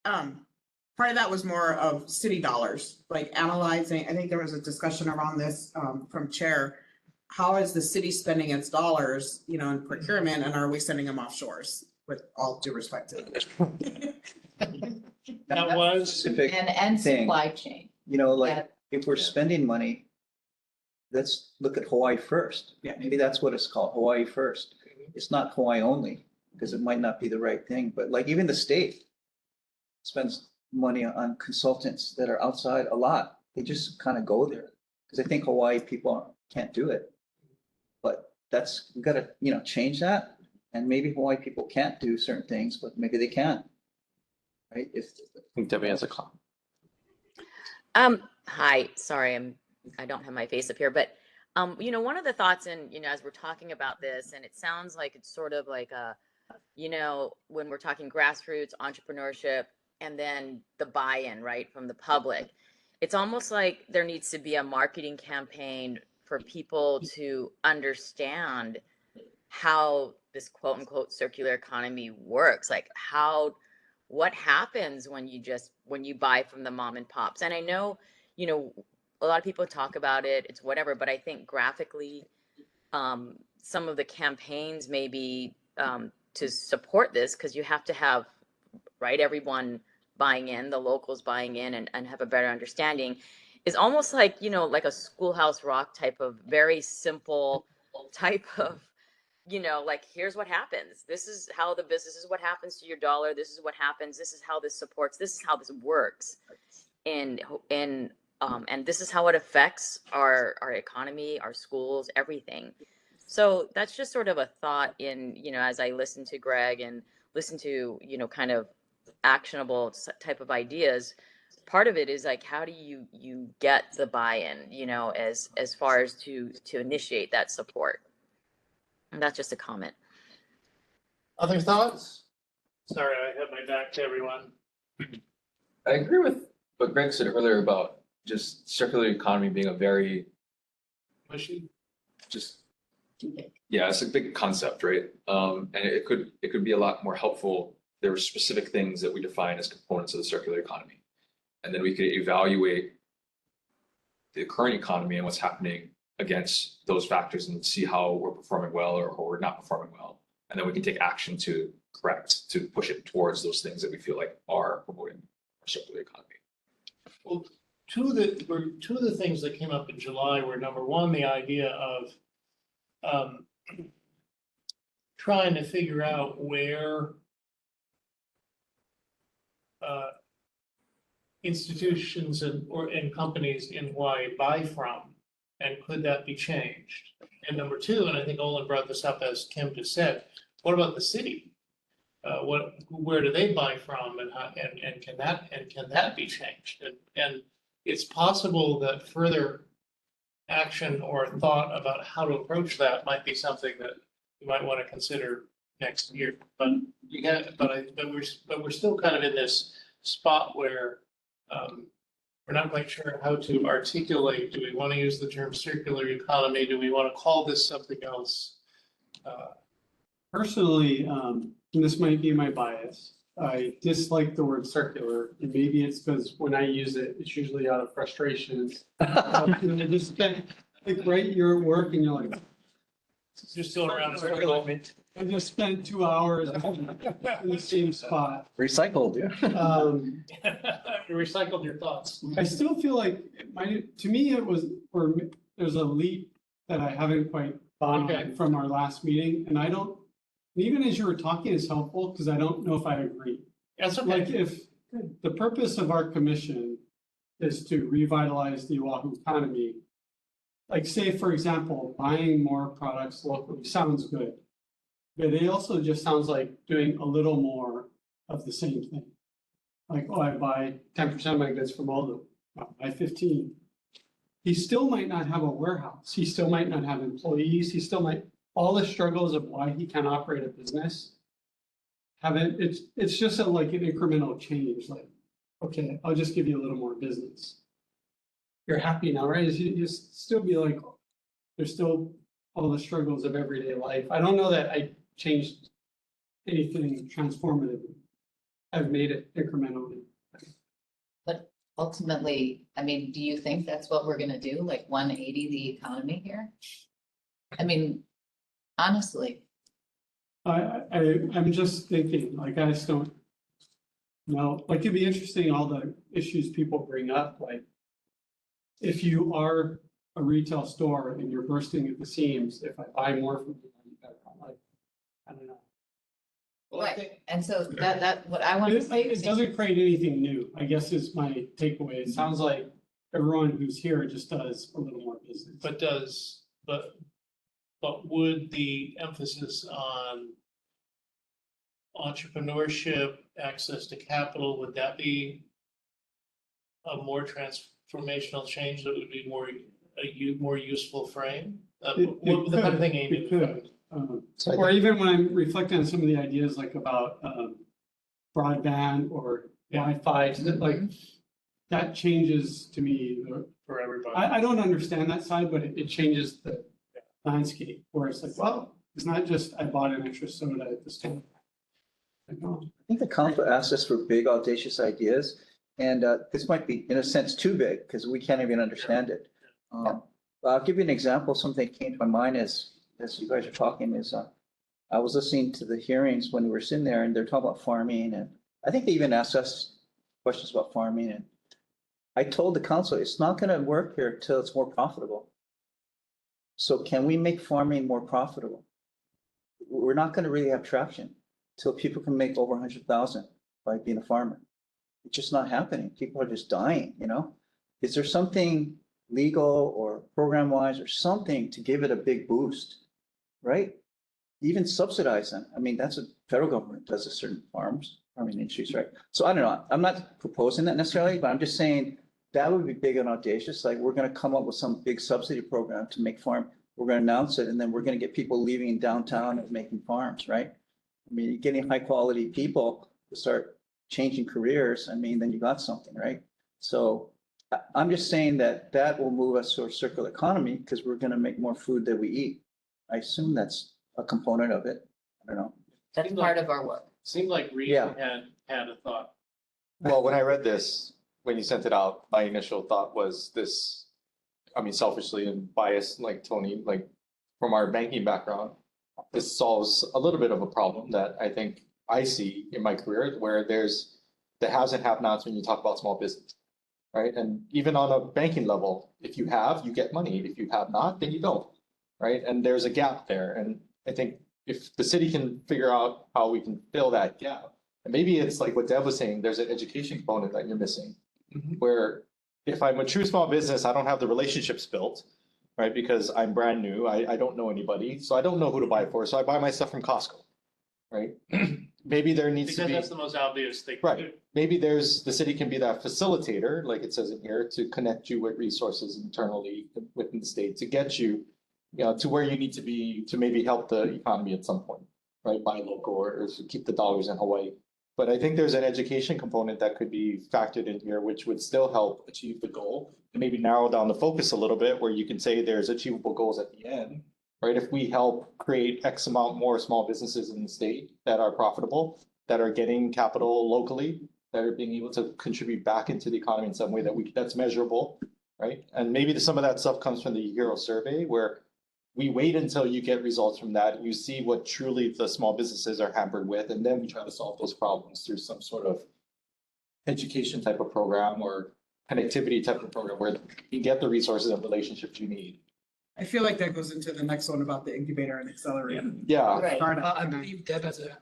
Part of that was more of city dollars, like analyzing, I think there was a discussion around this, from Chair. How is the city spending its dollars, in procurement, and are we sending them offshores, with all due respect to them? That was Specific And thing. supply chain. If we're spending money, let's look at Hawaii first. Yeah. Maybe that's what it's called, Hawaii first. It's not Hawaii only, because it might not be the right thing, but like even the state spends money on consultants that are outside a lot. They just kind of go there because they think Hawaii people can't do it. But that's, we gotta, change that. And maybe Hawaii people can't do certain things, but maybe they can. Right? I think Debbie has a comment. Hi, sorry, I don't have my face up here, but, one of the thoughts as we're talking about this, and it sounds like it's sort of like when we're talking grassroots entrepreneurship and then the buy-in, right, from the public, it's almost like there needs to be a marketing campaign for people to understand how this quote unquote circular economy works, like what happens when you buy from the mom and pops. And I know, a lot of people talk about it, it's whatever, but I think graphically, some of the campaigns maybe to support this, because you have to have, right, everyone buying in, the locals buying in and have a better understanding, is almost like, like a Schoolhouse Rock type of very simple type of, like, here's what happens. This is how this is what happens to your dollar. This is what happens. This is how this supports. This is how this works. And this is how it affects our economy, our schools, everything. So that's just sort of a thought in, as I listen to Greg and listen to, kind of actionable type of ideas. Part of it is like, how do you get the buy-in, as far as to initiate that support? And that's just a comment. Other thoughts? Sorry, I had my back to everyone. I agree with what Greg said earlier about just circular economy being a very Mushy? yeah, it's a big concept, right? And it could be a lot more helpful. There are specific things that we define as components of the circular economy. And then we could evaluate the current economy and what's happening against those factors and see how we're performing well or we're not performing well. And then we can take action to push it towards those things that we feel like are promoting our circular economy. Well, two of the things that came up in July were, number one, the idea of trying to figure out where institutions and companies in Hawaii buy from, and could that be changed? And number two, and I think Olin brought this up as Kim just said, what about the city? Where do they buy from, and can that be changed? And it's possible that further action or thought about how to approach that might be something that you might want to consider next year. But we're still kind of in this spot where we're not quite sure how to articulate. Do we want to use the term circular economy? Do we want to call this something else? Personally, and this might be my bias, I dislike the word circular, and maybe it's because when I use it, it's usually out of frustration. And I just spent, like, right, you're at work and you're like, Just going around. Circular. I just spent 2 hours in the same spot. Recycled, yeah. You recycled your thoughts. I still feel like to me, it was, or there's a leap that I haven't quite gone on from our last meeting, and I don't, even as you were talking is helpful, because I don't know if I agree. That's okay. Like, if the purpose of our commission is to revitalize the Oahu economy, like, say, for example, buying more products locally sounds good, but it also just sounds like doing a little more of the same thing. Like, oh, I buy 10% of my goods from Aldo, I buy 15. He still might not have a warehouse. He still might not have employees. He still might, all the struggles of why he can't operate a business haven't, it's just like an incremental change. Like, okay, I'll just give you a little more business. You're happy now, right? You still be like, there's still all the struggles of everyday life. I don't know that I changed anything transformative. I've made it incrementally. But ultimately, I mean, do you think that's what we're gonna do? Like 180 the economy here? I mean, honestly. I'm just thinking, like, I just don't know. Like, it'd be interesting, all the issues people bring up, like, if you are a retail store and you're bursting at the seams, if I buy more from you, I'm like, I don't know. Well, I think, And so that what I want to say It doesn't create anything new, I guess, is my takeaway. It sounds like everyone who's here just does a little more business. but but would the emphasis on entrepreneurship, access to capital, would that be a more transformational change that would be more useful frame? What the kind of thing Amy It was could. Or even when I'm reflecting on some of the ideas like about broadband or Wi-Fi, that changes to me. for everybody. I don't understand that side, but it changes the landscape where it's like, well, it's not just I bought an extra soda at the store. Like, oh, I think the council asked us for big audacious ideas, and this might be in a sense too big because we can't even understand it. But I'll give you an example. Something that came to my mind as you guys are talking is I was listening to the hearings when we were sitting there, and they're talking about farming, and I think they even asked us questions about farming, and I told the council it's not going to work here until it's more profitable. So can we make farming more profitable? We're not going to really have traction till people can make over 100,000 by being a farmer. It's just not happening. People are just dying, you know? Is there something legal or program wise or something to give it a big boost, right? Even subsidize them. I mean, that's what federal government does to certain farming industries, right? So I don't know. I'm not proposing that necessarily, but I'm just saying that would be big and audacious. Like we're going to come up with some big subsidy program to make farm. We're going to announce it, and then we're going to get people leaving downtown and making farms, right? I mean, getting high quality people to start changing careers. I mean, then you got something, right? So I'm just saying that that will move us to a circular economy because we're going to make more food that we eat. I assume that's a component of it. I don't know. That's part of our work. Seemed like Reed Yeah. had a thought. Well, when I read this, when you sent it out, my initial thought was this, I mean, selfishly and biased, like Tony, like from our banking background, this solves a little bit of a problem that I think I see in my career where there's the haves and have-nots when you talk about small business, right? And even on a banking level, if you have, you get money. If you have not, then you don't, right? And there's a gap there. And I think if the city can figure out how we can fill that gap, and maybe it's like what Deb was saying, there's an education component that you're missing, where if I'm a true small business, I don't have the relationships built, right? Because I'm brand new, I don't know anybody, so I don't know who to buy for, so I buy my stuff from Costco, right? Maybe there needs to Because be. that's the most obvious thing. Right. Maybe the city can be that facilitator, like it says in here, to connect you with resources internally within the state to get you, to where you need to be to maybe help the economy at some point, right? Buy local or to keep the dollars in Hawaii. But I think there's an education component that could be factored in here, which would still help achieve the goal and maybe narrow down the focus a little bit where you can say there's achievable goals at the end, right? If we help create X amount more small businesses in the state that are profitable, that are getting capital locally, that are being able to contribute back into the economy in some way that's measurable, right? And maybe some of that stuff comes from the Hero survey where we wait until you get results from that. You see what truly the small businesses are hampered with, and then we try to solve those problems through some sort of education type of program or connectivity type of program where you get the resources and relationships you need. I feel like that goes into the next one about the incubator and accelerator. Yeah. Right. I believe Deb has a.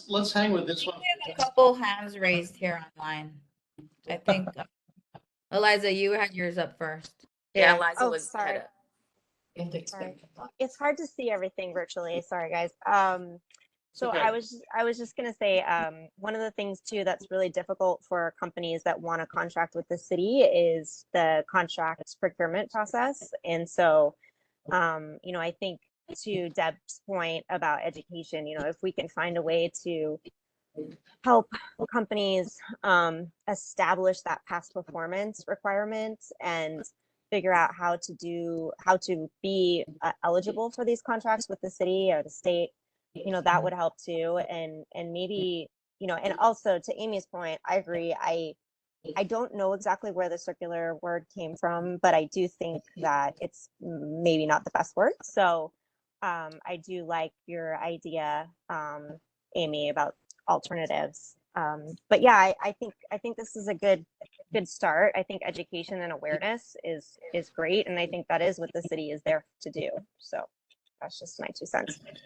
Let's hang with this one. We have a couple hands raised here online. I think, Eliza, you had yours up first. Yeah, Eliza Oh, was sorry. had You have to expand the thought. It's hard to see everything virtually. Sorry, guys. So Okay. I was just gonna say, one of the things too that's really difficult for companies that want to contract with the city is the contract procurement process. And so, I think to Deb's point about education, if we can find a way to help companies establish that past performance requirement and figure out how to be eligible for these contracts with the city or the state, that would help too. And maybe, and also to Amy's point, I agree. I don't know exactly where the circular word came from, but I do think that it's maybe not the best word. So I do like your idea, Amy, about alternatives. But yeah, I think this is a good start. I think education and awareness is great, and I think that is what the city is there to do. So that's just my 2 cents. And,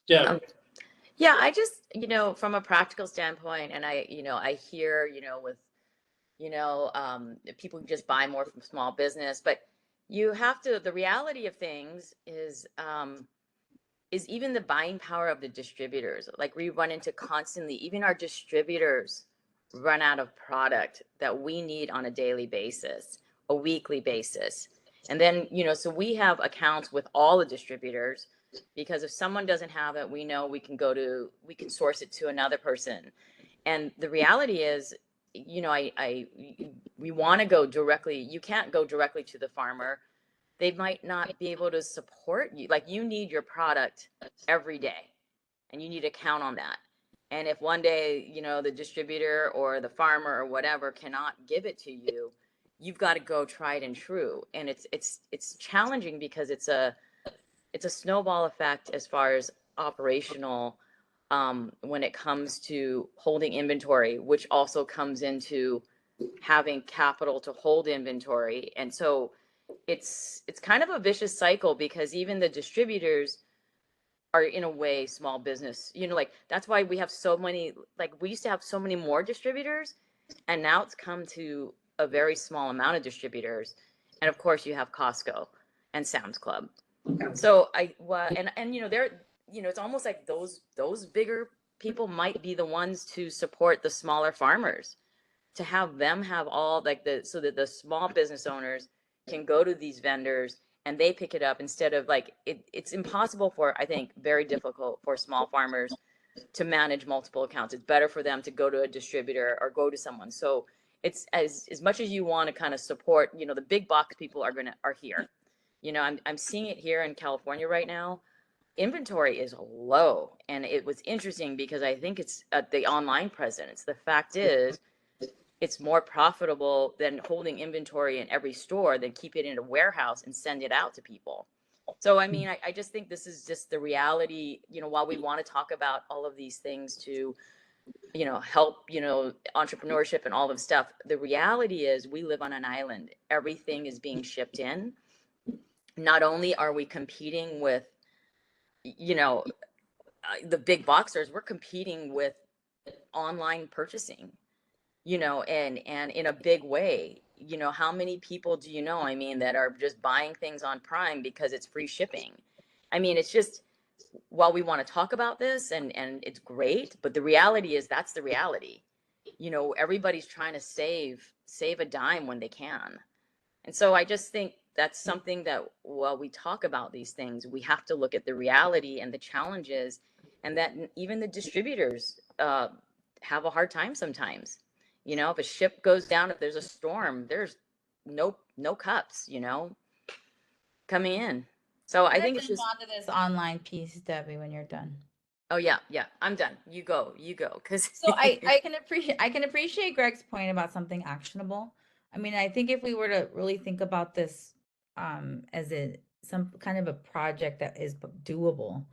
yeah, Yeah, I just, from a practical standpoint, and I hear, with, people just buy more from small business, but you have to, the reality of things is even the buying power of the distributors. Like we run into constantly, even our distributors run out of product that we need on a daily basis, a weekly basis. And then, so we have accounts with all the distributors because if someone doesn't have it, we know we can source it to another person. And the reality is, we want to go directly, you can't go directly to the farmer. They might not be able to support you. Like you need your product every day and you need to count on that. And if one day, the distributor or the farmer or whatever cannot give it to you, you've got to go tried and true. And it's challenging because it's a snowball effect as far as operational when it comes to holding inventory, which also comes into having capital to hold inventory. And so it's kind of a vicious cycle because even the distributors are in a way small business, like that's why we have so many, like we used to have so many more distributors and now it's come to a very small amount of distributors. And of course you have Costco and Sam's Club. So they're, it's almost like those bigger people might be the ones to support the smaller farmers, to have them have all so that the small business owners can go to these vendors and they pick it up instead of it's impossible I think very difficult for small farmers to manage multiple accounts. It's better for them to go to a distributor or go to someone. So it's as much as you want to kind of support, the big box people are here. I'm seeing it here in California right now. Inventory is low. And it was interesting because I think it's the online presence. The fact is, it's more profitable than holding inventory in every store than keep it in a warehouse and send it out to people. So, I mean, I just think this is just the reality, while we want to talk about all of these things to, help, entrepreneurship and all of stuff. The reality is we live on an island. Everything is being shipped in. Not only are we competing with, the big boxers, we're competing with online purchasing, and in a big way. How many people do you know, I mean, that are just buying things on Prime because it's free shipping? I mean, it's just, while we want to talk about this and it's great, but the reality is that's the reality. Everybody's trying to save a dime when they can. And so I just think that's something that while we talk about these things, we have to look at the reality and the challenges, and that even the distributors have a hard time sometimes. If a ship goes down, if there's a storm, there's no cups, coming in. So I think it's just on to this online piece, Debbie, when you're done. Oh yeah, I'm done. You go, because So I can appreciate Greg's point about something actionable. I mean, I think if we were to really think about this as some kind of a project that is doable,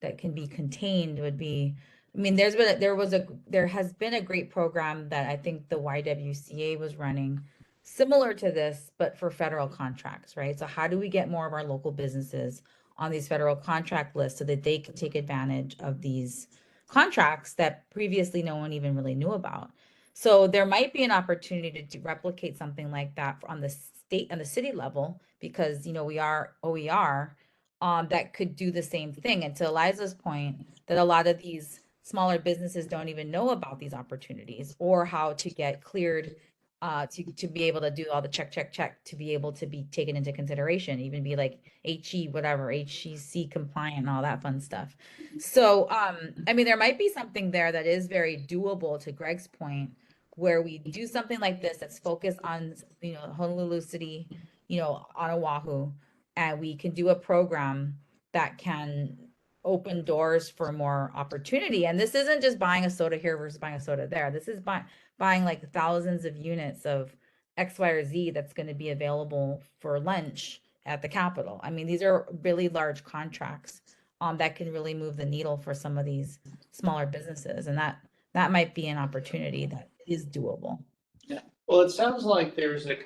that can be contained, would be, I mean, there has been a great program that I think the YWCA was running similar to this, but for federal contracts, right? So how do we get more of our local businesses on these federal contract lists so that they can take advantage of these contracts that previously no one even really knew about? So there might be an opportunity to replicate something like that on the state and the city level, because we are OER, that could do the same thing. And to Eliza's point, that a lot of these smaller businesses don't even know about these opportunities or how to get cleared to be able to do all the check, to be able to be taken into consideration, even be like HEC compliant and all that fun stuff. So, I mean, there might be something there that is very doable, to Greg's point, where we do something like this that's focused on, Honolulu City, on Oahu, and we can do a program that can open doors for more opportunity. And this isn't just buying a soda here versus buying a soda there. This is buying like thousands of units of X, Y, or Z that's going to be available for lunch at the Capitol. I mean, these are really large contracts that can really move the needle for some of these smaller businesses. And that might be an opportunity that is doable. Yeah. Well, it sounds like there's a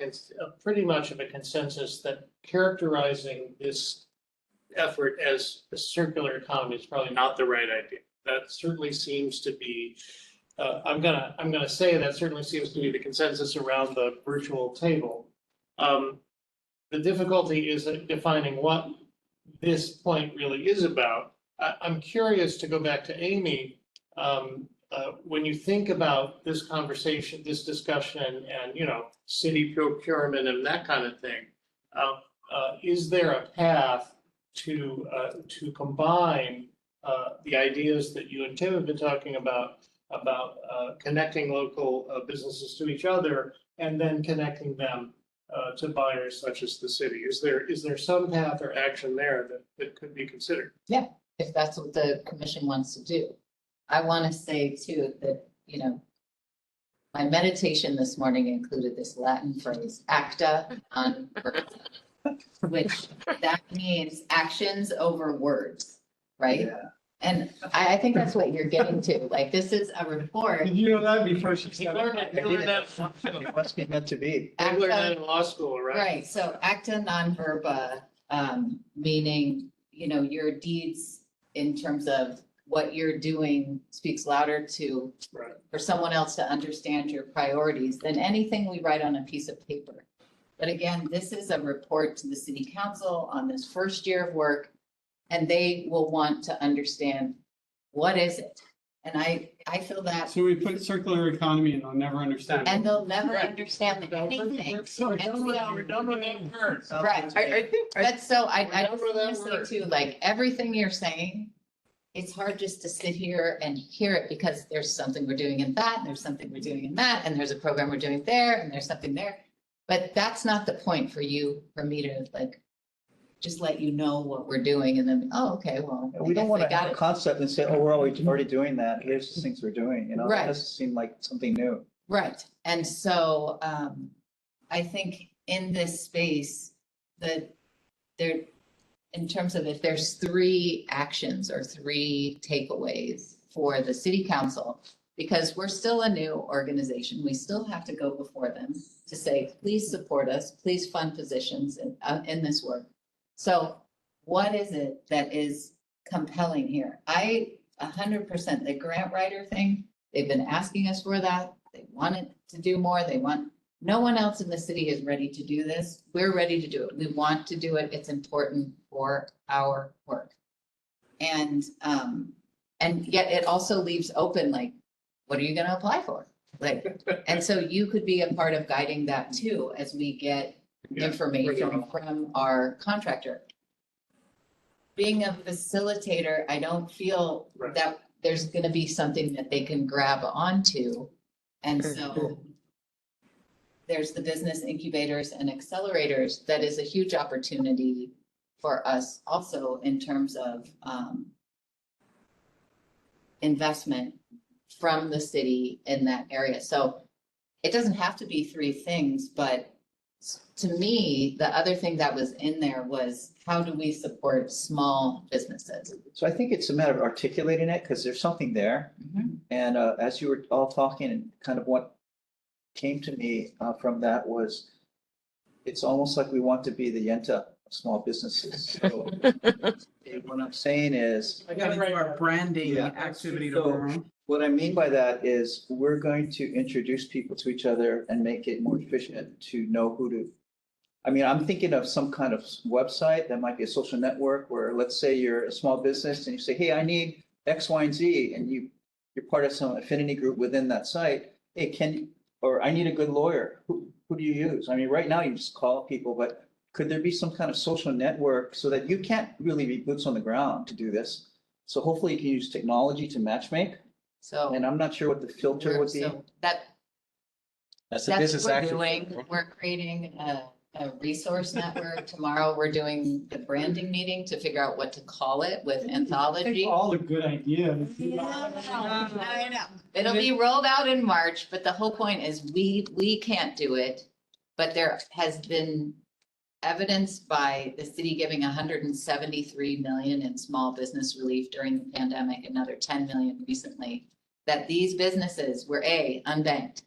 pretty much of a consensus that characterizing this effort as a circular economy is probably not the right idea. That certainly seems to be, I'm gonna say that certainly seems to be the consensus around the virtual table. the difficulty is defining what this point really is about. I'm curious to go back to Amy. When you think about this conversation, this discussion, and, you know, city procurement and that kind of thing, is there a path to combine the ideas that you and Tim have been talking about connecting local businesses to each other and then connecting them to buyers such as the city? Is there some path or action there that could be considered? Yeah, if that's what the commission wants to do. I want to say too that, you know, my meditation this morning included this Latin phrase, acta non verba, which that means actions over words, right? Yeah. And I think that's what you're getting to. Like, this is a report. Did you know that before she You said learned it? that, you learned that, It must be meant to be. you learned that in law school, right? Right, so acta non verba, meaning, you know, your deeds in terms of what you're doing speaks louder to, Right. for someone else to understand your priorities than anything we write on a piece of paper. But again, this is a report to the city council on this first year of work, and they will want to understand, what is it? And I feel that, So we put circular economy and they'll never understand. and it. they'll never Right. understand anything. We're done with that word. Right. I think, But so I We're just done with want that to word. say too, like, everything you're saying, it's hard just to sit here and hear it because there's something we're doing in that, and there's something we're doing in that, and there's a program we're doing there, and there's something there. But that's not the point for you, for me to like, just let you know what we're doing and then, oh, okay, well, I we don't guess want I to got have a it. concept and say, oh, we're already doing that. Here's the things we're doing, you know? Right. It doesn't seem like something new. Right, and so I think in this space, that there, in terms of if there's 3 actions or 3 takeaways for the city council, because we're still a new organization, we still have to go before them to say, please support us, please fund positions in this work. So what is it that is compelling here? 100%, the grant writer thing, they've been asking us for that. They wanted to do more. No one else in the city is ready to do this. We're ready to do it. We want to do it. It's important for our work. And yet it also leaves open, like, what are you gonna apply for? Like, and so you could be a part of guiding that too, as we get information from our contractor. Being a facilitator, I don't feel Right. that there's gonna be something that they can grab onto. And so there's the business incubators and accelerators. That is a huge opportunity for us also in terms of investment from the city in that area. So it doesn't have to be 3 things, but to me, the other thing that was in there was, how do we support small businesses? So I think it's a matter of articulating it because there's something there. And as you were all talking, and kind of what came to me from that was, it's almost like we want to be the Yenta of small businesses. So what I'm saying is, I gotta do our branding Yeah. activity So- tomorrow. what I mean by that is we're going to introduce people to each other and make it more efficient to know who to. I mean, I'm thinking of some kind of website that might be a social network where, let's say you're a small business and you say, hey, I need X, Y, and Z, and you're part of some affinity group within that site. Hey, or I need a good lawyer. Who do you use? I mean, right now you just call people, but could there be some kind of social network so that you can't really be boots on the ground to do this? So hopefully you can use technology to matchmake. So. And I'm not sure what the filter would be. So that's That's a what business we're action. doing. We're creating a resource network. Tomorrow, we're doing the branding meeting to figure out what to call it with anthology. All the good ideas. I know. It'll be rolled out in March, but the whole point is we can't do it. But there has been evidence by the city giving 173 million in small business relief during the pandemic, another 10 million recently, that these businesses were A, unbanked,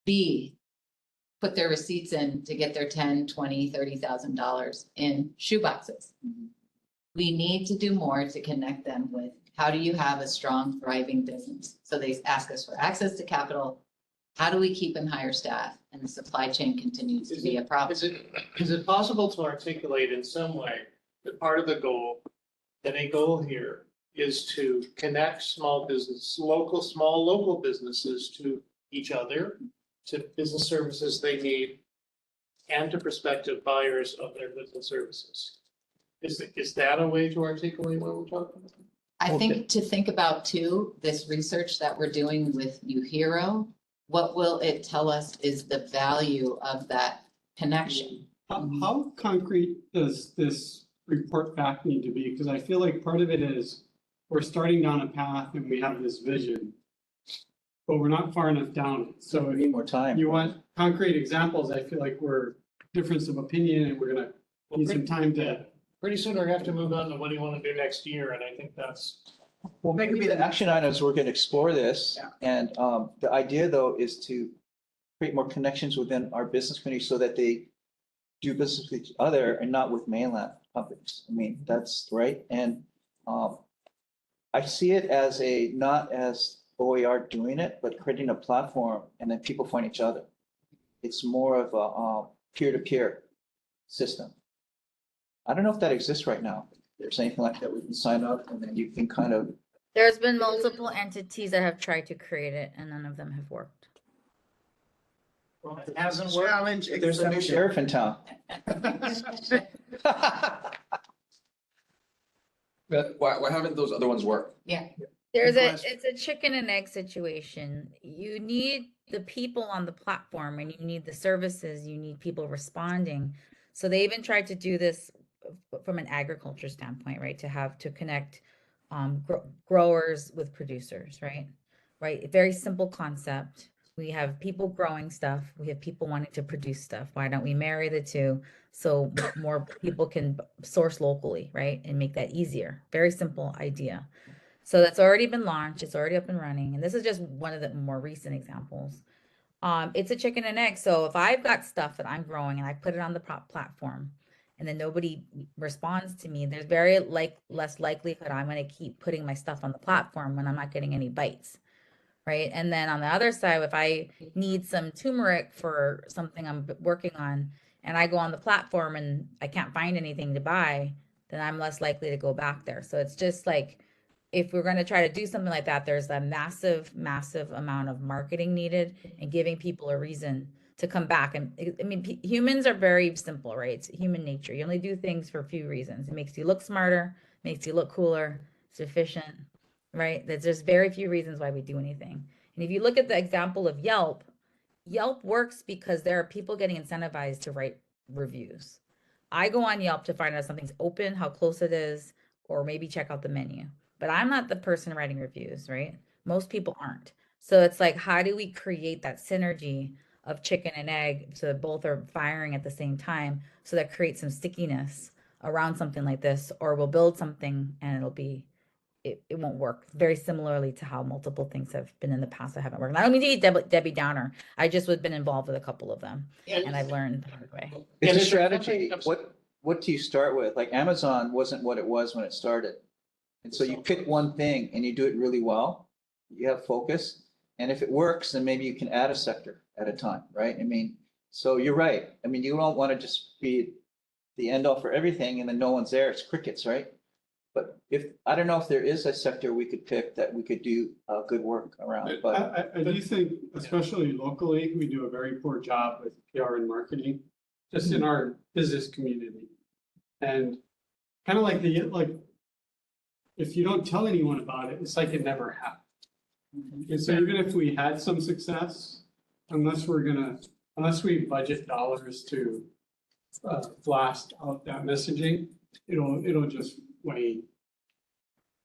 B, put their receipts in to get their $10, $20, $30,000 in shoeboxes. We need to do more to connect them with, how do you have a strong, thriving business? So they ask us for access to capital, how do we keep and hire staff? And the supply chain continues to be a problem. Is it possible to articulate in some way that part of the goal, that a goal here is to connect small local businesses to each other, to business services they need, and to prospective buyers of their goods and services? Is that a way to articulate what we're talking about? I think to think about too, this research that we're doing with UHERO, what will it tell us is the value of that connection? How concrete does this report back need to be? Because I feel like part of it is we're starting down a path and we have this vision, but we're not far enough down it. So We need more time. you want concrete examples, I feel like we're difference of opinion and we're gonna need some time to. Pretty soon we're gonna have to move on to what do you want to do next year, and I think that's. Well, maybe the action items, we're going to explore this. And the idea though is to create more connections within our business community so that they do business with each other and not with mainland companies. I mean, that's right. And I see it as not as OER doing it, but creating a platform and then people find each other. It's more of a peer-to-peer system. I don't know if that exists right now. If there's anything like that, we can sign up and then you can kind of. There's been multiple entities that have tried to create it and none of them have worked. Well, it hasn't worked. Challenge There's a new accepted. sheriff in town. But why haven't those other ones worked? Yeah. It's a chicken and egg situation. You need the people on the platform and you need the services, you need people responding. So they even tried to do this from an agriculture standpoint, right? To connect growers with producers, right? Right. Very simple concept. We have people growing stuff. We have people wanting to produce stuff. Why don't we marry the two so more people can source locally, right? And make that easier. Very simple idea. So that's already been launched. It's already up and running. And this is just one of the more recent examples. It's a chicken and egg. So if I've got stuff that I'm growing and I put it on the platform and then nobody responds to me, there's very less likelihood I'm going to keep putting my stuff on the platform when I'm not getting any bites. Right. And then on the other side, if I need some turmeric for something I'm working on and I go on the platform and I can't find anything to buy, then I'm less likely to go back there. So it's just like, if we're going to try to do something like that, there's a massive amount of marketing needed and giving people a reason to come back. And I mean, humans are very simple, right? It's human nature. You only do things for a few reasons. It makes you look smarter, makes you look cooler, it's efficient, right? There's very few reasons why we do anything. And if you look at the example of Yelp, Yelp works because there are people getting incentivized to write reviews. I go on Yelp to find out if something's open, how close it is, or maybe check out the menu. But I'm not the person writing reviews, right? Most people aren't. So it's like, how do we create that synergy of chicken and egg so that both are firing at the same time so that creates some stickiness around something like this, or we'll build something and it won't work. Very similarly to how multiple things have been in the past that haven't worked. And I don't mean to be Debbie Downer. I just have been involved with a couple of them and I've learned the hard way. It's a strategy. What do you start with? Like Amazon wasn't what it was when it started. And so you pick one thing and you do it really well. You have focus. And if it works, then maybe you can add a sector at a time, right? I mean, so you're right. I mean, you don't want to just be the end all for everything and then no one's there. It's crickets, right? But I don't know if there is a sector we could pick that we could do good work around, but. I do think, especially locally, we do a very poor job with PR and marketing, just in our business community. And kind of like if you don't tell anyone about it, it's like it never happened. And so even if we had some success, unless we budget dollars to blast out that messaging, it'll just wane.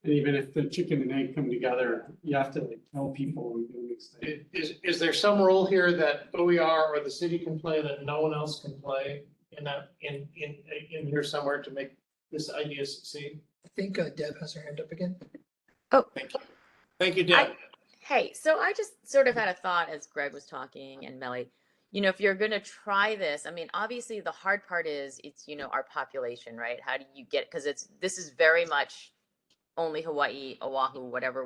And even if the chicken and egg come together, you have to tell people and do mixed things. Is there some role here that OER or the city can play that no one else can play in here somewhere to make this idea succeed? I think Deb has her hand up again. Oh, Thank you, Deb. Hey, so I just sort of had a thought as Greg was talking and Melly, if you're going to try this, I mean, obviously the hard part is it's, our population, right? How do you get, because this is very much only Hawaii, Oahu, whatever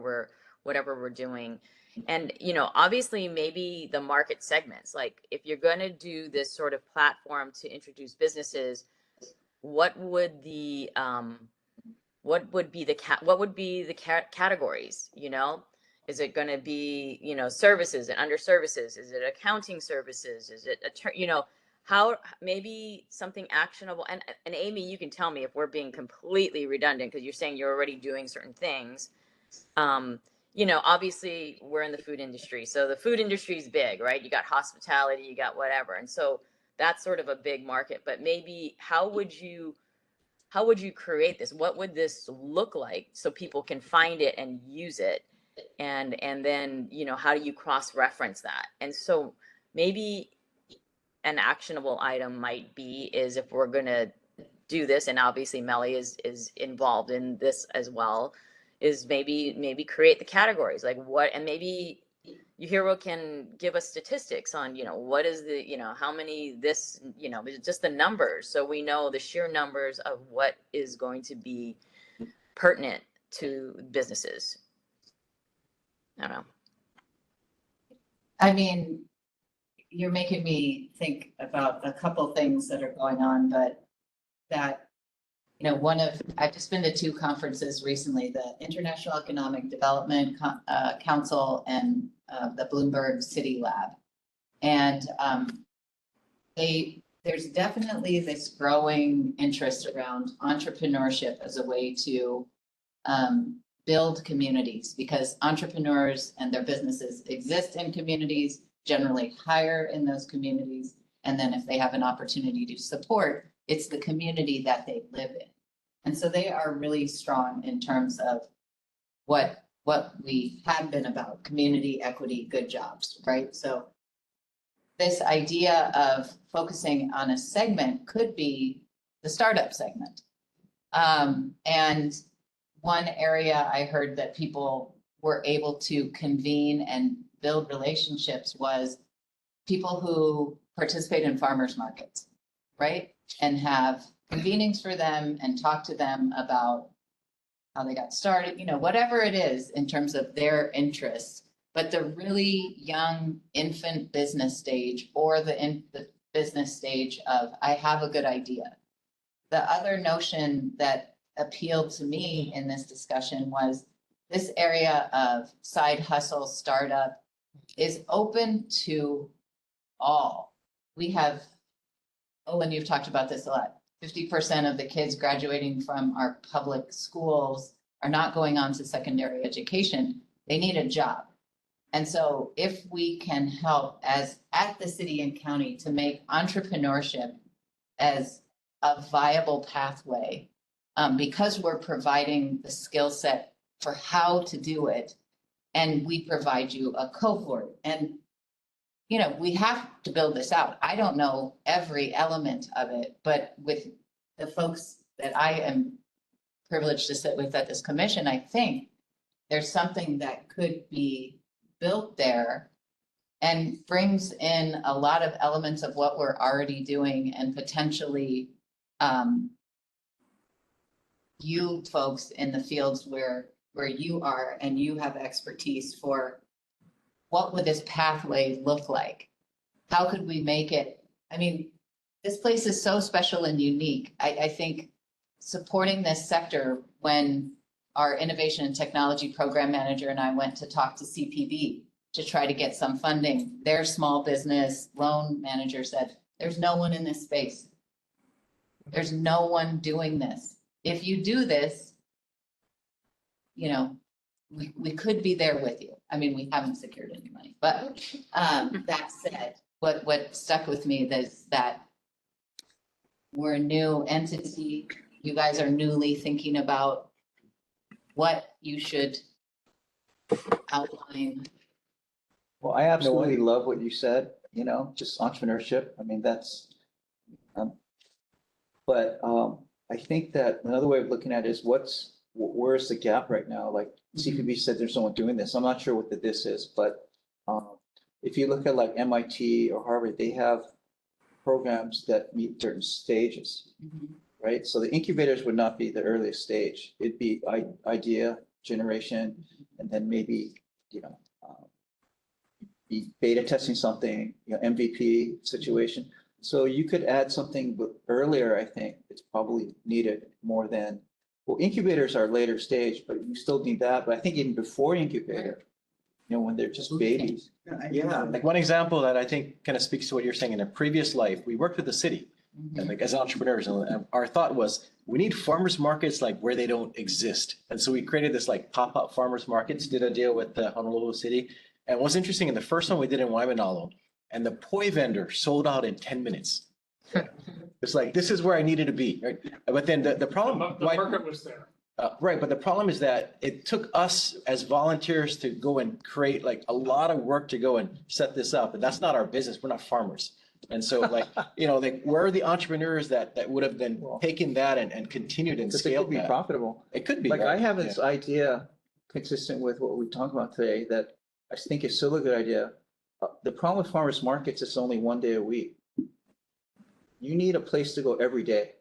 we're doing. And, obviously maybe the market segments, like if you're going to do this sort of platform to introduce businesses, what would the, categories, Is it going to be, services and under services? Is it accounting services? Is it, how, maybe something actionable? And Amy, you can tell me if we're being completely redundant because you're saying you're already doing certain things. Obviously we're in the food industry. So the food industry is big, right? You got hospitality, you got whatever. And so that's sort of a big market, but maybe how would you create this? What would this look like so people can find it and use it? And then, how do you cross-reference that? And so maybe an actionable item might be is if we're going to do this, and obviously Melly is involved in this as well, is maybe create the categories, like what, and maybe Yuhiro can give us statistics on, what is the, how many this, just the numbers. So we know the sheer numbers of what is going to be pertinent to businesses. I don't know. I mean, you're making me think about a couple things that are going on, but that, I've just been to two conferences recently, the International Economic Development Council and the Bloomberg City Lab. And there's definitely this growing interest around entrepreneurship as a way to build communities, because entrepreneurs and their businesses exist in communities, generally hire in those communities. And then if they have an opportunity to support, it's the community that they live in. And so they are really strong in terms of what we have been about: community, equity, good jobs, right? So this idea of focusing on a segment could be the startup segment. And one area I heard that people were able to convene and build relationships was people who participate in farmers markets, right? And have convenings for them and talk to them about how they got started, whatever it is in terms of their interests. But the really young infant business stage, or the business stage of, I have a good idea. The other notion that appealed to me in this discussion was this area of side hustle startup is open to all. We have, and you've talked about this a lot, 50% of the kids graduating from our public schools are not going on to secondary education. They need a job. And so if we can help as at the city and county to make entrepreneurship as a viable pathway, because we're providing the skill set for how to do it, and we provide you a cohort. And, we have to build this out. I don't know every element of it, but with the folks that I am privileged to sit with at this commission, I think there's something that could be built there and brings in a lot of elements of what we're already doing, and potentially you folks in the fields where you are and you have expertise for what would this pathway look like? How could we make it? I mean, this place is so special and unique. I think supporting this sector, when our innovation and technology program manager and I went to talk to CPB to try to get some funding, their small business loan manager said, there's no one in this space. There's no one doing this. If you do this, we could be there with you. I mean, we haven't secured any money, but that said, what stuck with me is that we're a new entity. You guys are newly thinking about what you should outline. Well, I absolutely love what you said, just entrepreneurship. I mean, that's, but I think that another way of looking at it is where's the gap right now? Like CPB said, there's no one doing this. I'm not sure what this is, but if you look at like MIT or Harvard, they have programs that meet certain stages, right? So the incubators would not be the earliest stage. It'd be idea generation, and then maybe, beta testing something, MVP situation. So you could add something earlier, I think it's probably needed more than, well, incubators are later stage, but you still need that. But I think even before incubator, when they're just babies. Yeah. Like one example that I think kind of speaks to what you're saying, in a previous life, we worked with the city and like as entrepreneurs, and our thought was we need farmers markets like where they don't exist. And so we created this like pop-up farmers markets, did a deal with the Honolulu city. And what's interesting, in the first one we did in Waimanalo, and the poi vendor sold out in 10 minutes. It's like, this is where I needed to be, right? But then the problem. The market was there. Right, but the problem is that it took us as volunteers to go and create like a lot of work to go and set this up, and that's not our business. We're not farmers. And so like, like where are the entrepreneurs that would have been taking that and continued and Because it scaled could be that? profitable. It could be. Like right? I have this idea consistent with what we talked about today that I think is still a good idea. The problem with farmers markets is only one day a week. You need a place to go every day.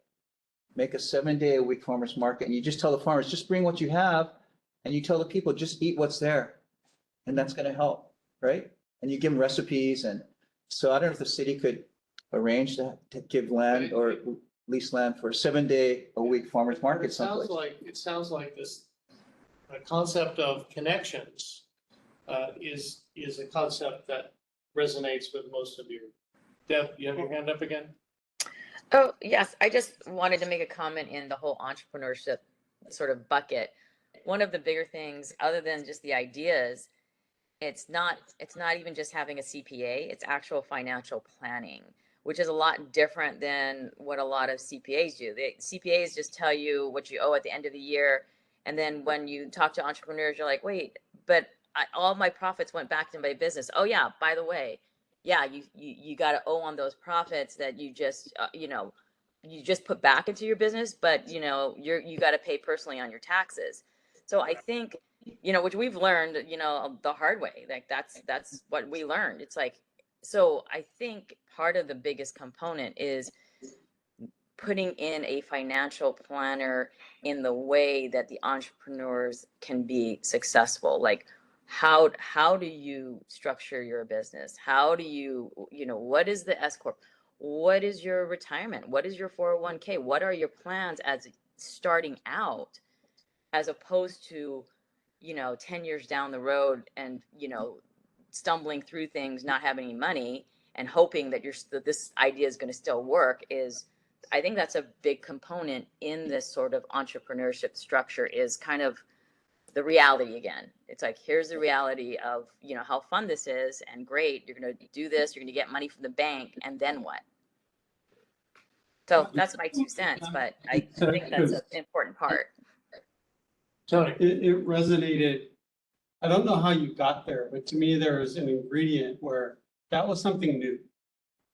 Make a 7-day-a-week farmers market, and you just tell the farmers, just bring what you have, and you tell the people, just eat what's there. And that's gonna help, right? And you give them recipes, and so I don't know if the city could arrange to give land or lease land for a 7-day-a-week farmers market It sounds someplace. like this, the concept of connections is a concept that resonates with most of you. Deb, you have your hand up again? Oh, yes. I just wanted to make a comment in the whole entrepreneurship sort of bucket. One of the bigger things, other than just the ideas, it's not even just having a CPA, it's actual financial planning, which is a lot different than what a lot of CPAs do. The CPAs just tell you what you owe at the end of the year. And then when you talk to entrepreneurs, you're like, wait, but all my profits went back to my business. Oh yeah, by the way, yeah, you got to owe on those profits that you just, you just put back into your business, but you got to pay personally on your taxes. So I think, which we've learned, the hard way, like that's what we learned. It's like, so I think part of the biggest component is putting in a financial planner in the way that the entrepreneurs can be successful. Like, how do you structure your business? How do you, what is the S corp? What is your retirement? What is your 401k? What are your plans as starting out, as opposed to, 10 years down the road and, stumbling through things, not having any money and hoping that this idea is going to still work. I think that's a big component in this sort of entrepreneurship structure, is kind of the reality again. It's like, here's the reality of, how fun this is and great. You're going to do this, you're going to get money from the bank, and then what? So that's my 2 cents, but I think that's an important part. Tony. It resonated. I don't know how you got there, but to me, there was an ingredient where that was something new,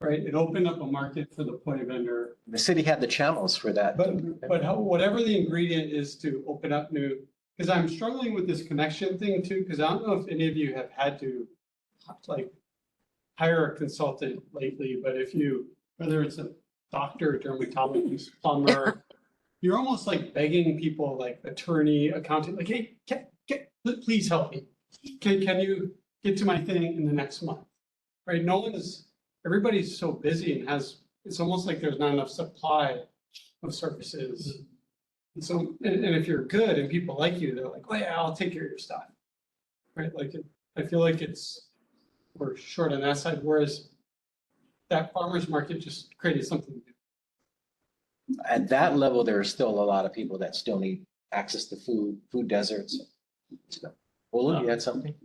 right? It opened up a market for the poi vendor. The city had the channels for that. But whatever the ingredient is to open up new, because I'm struggling with this connection thing too, because I don't know if any of you have had to like hire a consultant lately, but whether it's a doctor, dermatologist, plumber, you're almost like begging people, like attorney, accountant, like, hey, please help me. Can you get to my thing in the next month? Right? Everybody's so busy and it's almost like there's not enough supply of services. And so, and if you're good and people like you, they're like, oh yeah, I'll take care of your stuff. Right? Like, I feel like we're short on that side, whereas that farmer's market just created something new. At that level, there are still a lot of people that still need access to food deserts. Olu, you had something?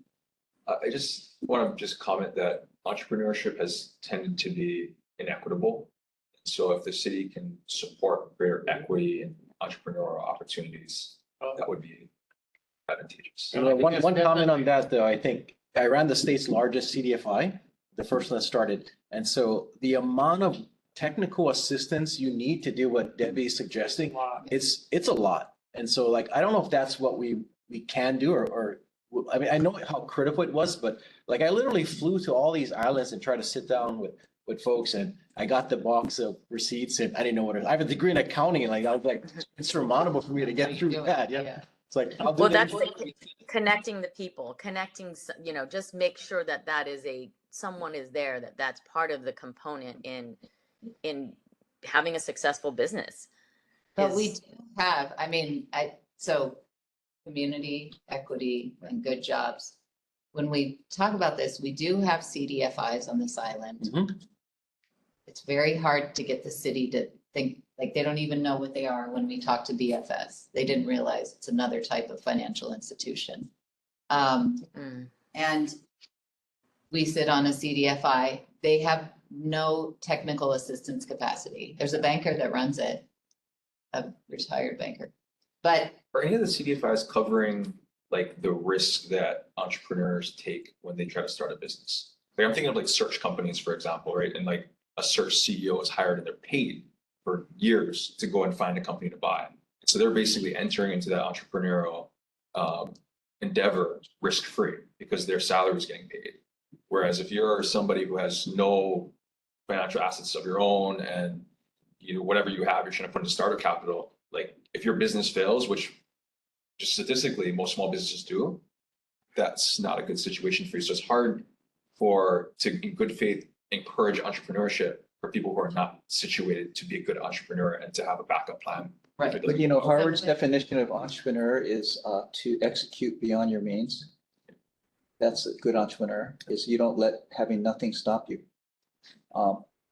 I just want to comment that entrepreneurship has tended to be inequitable. So if the city can support greater equity and entrepreneurial opportunities, that would be advantageous. One comment on that, though, I think I ran the state's largest CDFI, the first one that started. And so the amount of technical assistance you need to do what Debbie's suggesting, it's a lot. And so like, I don't know if that's what we can do or I mean, I know how critical it was, but like I literally flew to all these islands and tried to sit down with folks, and I got the box of receipts and I didn't know what it was. I have a degree in accounting, and like I was like, it's insurmountable for me to get through that. Yeah. It's like, I'll do Well, the that's input. connecting the people, just make sure that that is someone is there, that's part of the component in having a successful business. But we is- do have, so community, equity, and good jobs. When we talk about this, we do have CDFIs on this island. Mhm. It's very hard to get the city to think, like, they don't even know what they are when we talk to BFS. They didn't realize it's another type of financial institution. Mm. And we sit on a CDFI. They have no technical assistance capacity. There's a banker that runs it, a retired banker. But Are any of the CDFIs covering like the risk that entrepreneurs take when they try to start a business? Like I'm thinking of like search companies, for example, right? And like a search CEO is hired and they're paid for years to go and find a company to buy. So they're basically entering into that entrepreneurial endeavor risk-free because their salary is getting paid. Whereas if you're somebody who has no financial assets of your own and whatever you have, you're trying to put into startup capital, like if your business fails, which just statistically most small businesses do, that's not a good situation for you. So it's hard to in good faith encourage entrepreneurship for people who are not situated to be a good entrepreneur and to have a backup plan. Right. But Harvard's definition of entrepreneur is to execute beyond your means. That's a good entrepreneur, is you don't let having nothing stop you.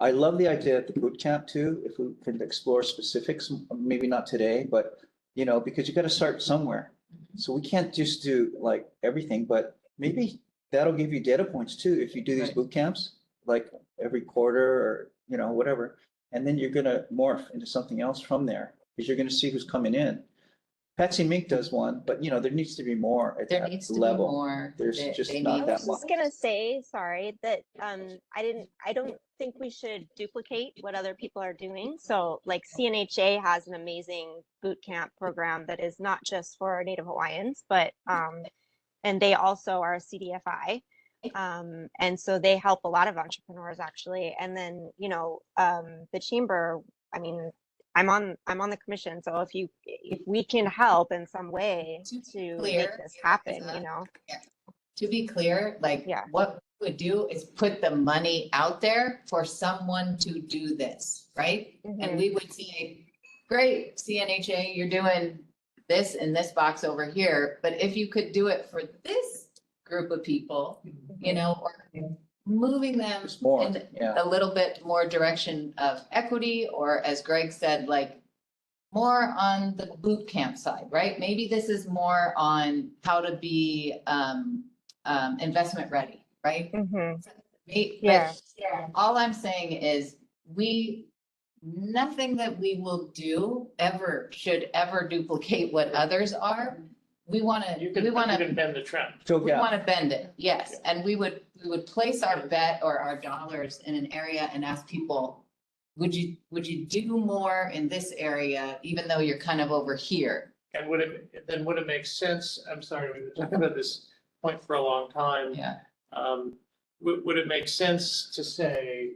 I love the idea of the boot camp too, if we could explore specifics, maybe not today, but because you got to start somewhere. So we can't just do like everything, but maybe that'll give you data points too, if you do these boot camps, like every quarter or, whatever. And then you're going to morph into something else from there because you're going to see who's coming in. Patsy Mink does one, but there needs to be more at there that needs to be level. more. There's They- just they not need- I that was much. just gonna say, sorry, that I don't think we should duplicate what other people are doing. So like CNHA has an amazing boot camp program that is not just for Native Hawaiians, but and they also are a CDFI. And so they help a lot of entrepreneurs actually. And then, the chamber, I mean, I'm on the commission. So if we can help in some way to make clear, this happen, To be clear, like what we would do is put the money out there for someone to do this, right? And we would say, great, CNHA, you're doing this in this box over here, but if you could do it for this group of people, or moving them more, in yeah. a little bit more direction of equity, or as Greg said, like more on the boot camp side, right? Maybe this is more on how to be investment ready, right? Yeah. But all I'm saying is nothing that we will do should ever duplicate what others are. We want to, You can bend the trend. we want to bend it, yes. And we would place our bet or our dollars in an area and ask people, would you do more in this area, even though you're kind of over here? And would it make sense, I'm sorry, we've been talking about this point for a long time. Yeah. Would it make sense to say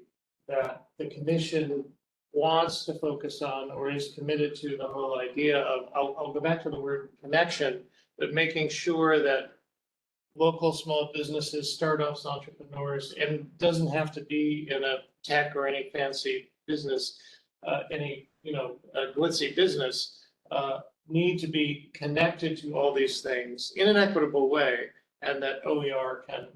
that the commission wants to focus on or is committed to the whole idea of, I'll go back to the word connection, but making sure that local small businesses, startups, entrepreneurs, and doesn't have to be in a tech or any fancy business, any glitzy business, need to be connected to all these things in an equitable way, and that OER can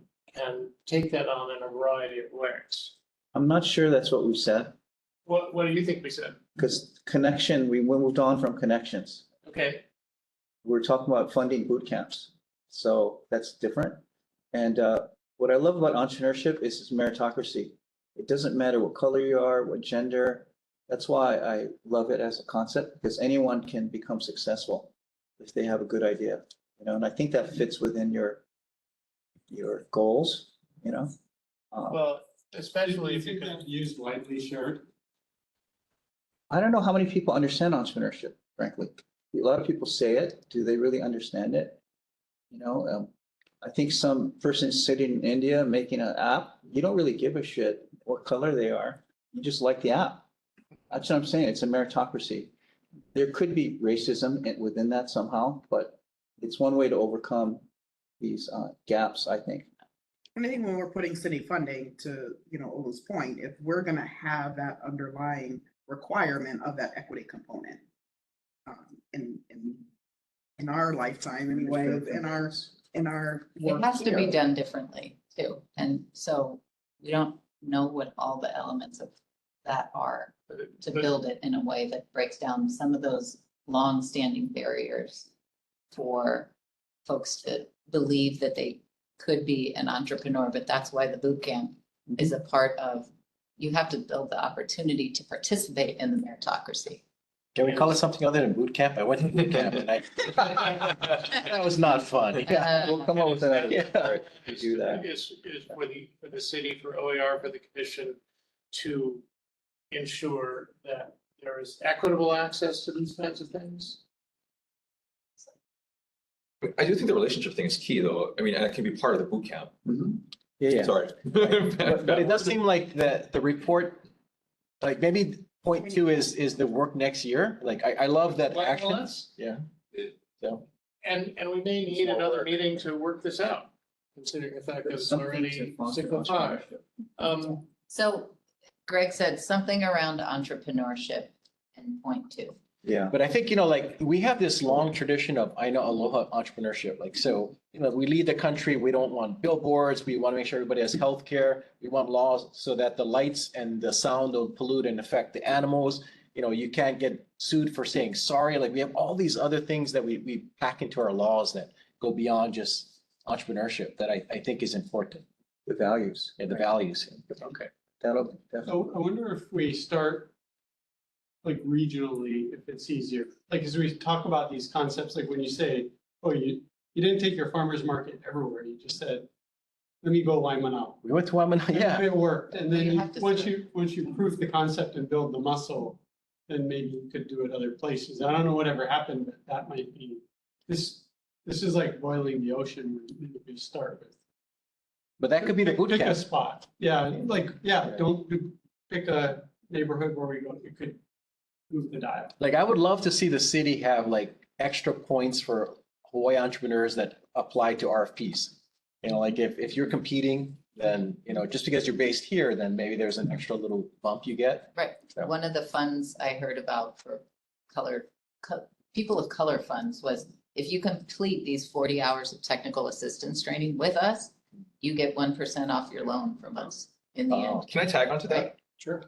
take that on in a variety of ways. I'm not sure that's what we've said, What do you think we said? because connection, we moved on from connections. Okay, We're talking about funding boot camps. So that's different. And what I love about entrepreneurship is its meritocracy. It doesn't matter what color you are, what gender. That's why I love it as a concept, because anyone can become successful if they have a good idea, and I think that fits within your goals, well, especially if you can. Used widely shared. I don't know how many people understand entrepreneurship, frankly. A lot of people say it. Do they really understand it? I think some person sitting in India making an app, you don't really give a shit what color they are. You just like the app. That's what I'm saying. It's a meritocracy. There could be racism within that somehow, but It's one way to overcome these gaps, I think. And I think when we're putting city funding to, Ola's point, if we're gonna have that underlying requirement of that equity component in our lifetime anyway, in our work It has to be here. done differently too. And so we don't know what all the elements of that are to build it in a way that breaks down some of those long-standing barriers for folks to believe that they could be an entrepreneur, but that's why the boot camp is a part of, you have to build the opportunity to participate in the meritocracy. Can we call it something other than boot camp? I went to boot camp and that was not fun. We'll come up with another Yeah. to do that. Is for the city, for OAR, for the commission to ensure that there is equitable access to these kinds of things? I do think the relationship thing is key, though. I mean, and it can be part of the boot camp. Yeah. Sorry. But it does seem like the report, like maybe point two is the work next year. Like, I love that Well, action. that's- Yeah. So, And we may need another meeting to work this out, considering the fact that it's already 6:05. So Greg said something around entrepreneurship in point two. Yeah. but I think, like, we have this long tradition of, I know, aloha entrepreneurship. Like, so, we lead the country. We don't want billboards. We want to make sure everybody has healthcare. We want laws so that the lights and the sound don't pollute and affect the animals. You can't get sued for saying sorry. Like, we have all these other things that we pack into our laws that go beyond just entrepreneurship that I think is important. The values. And the values. Okay. That'll definitely. So I wonder if we start like regionally, if it's easier, like as we talk about these concepts, like when you say, oh, you didn't take your farmer's market everywhere, you just said, let me go Waimanao. We went to Waimanao, And yeah. it worked, and then You have to once you prove the concept and build the muscle, then maybe you could do it other places. I don't know whatever happened, but that might be, this is like boiling the ocean when we start with. But that could be the boot Pick a camp. spot, don't pick a neighborhood where you could move the dial. Like, I would love to see the city have like extra points for Hawaii entrepreneurs that apply to RFPs. Like if you're competing, then, just because you're based here, then maybe there's an extra little bump you get. Right. So- One of the funds I heard about for people of color funds was if you complete these 40 hours of technical assistance training with us, you get 1% off your loan from us in the end. Can I tag onto that? Right. Sure.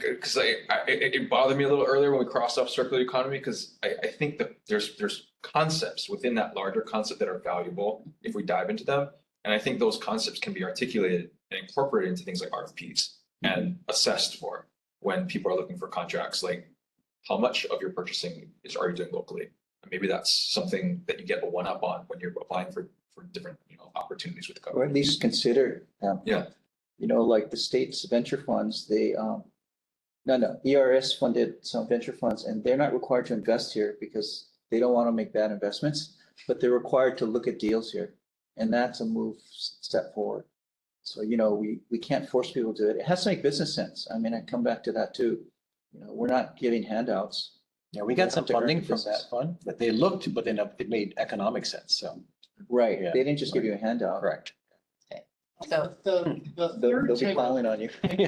Because it bothered me a little earlier when we crossed off circular economy, because I think that there's concepts within that larger concept that are valuable if we dive into them. And I think those concepts can be articulated and incorporated into things like RFPs and assessed for when people are looking for contracts, like how much of your purchasing are you doing locally? And maybe that's something that you get a one-up on when you're applying for different opportunities with the Or at government. least consider. Yeah. Like the state's venture funds, they, ERS funded some venture funds and they're not required to invest here because they don't want to make bad investments, but they're required to look at deals here. And that's a step forward. So, we can't force people to do it. It has to make business sense. I mean, I come back to that too. We're not giving handouts. Yeah, we got some They have to earn funding from business. that fund, but they looked, but then it made economic sense. So, Right. Yeah. They didn't just give you a handout. correct. So The They'll third be take. plowing on you. We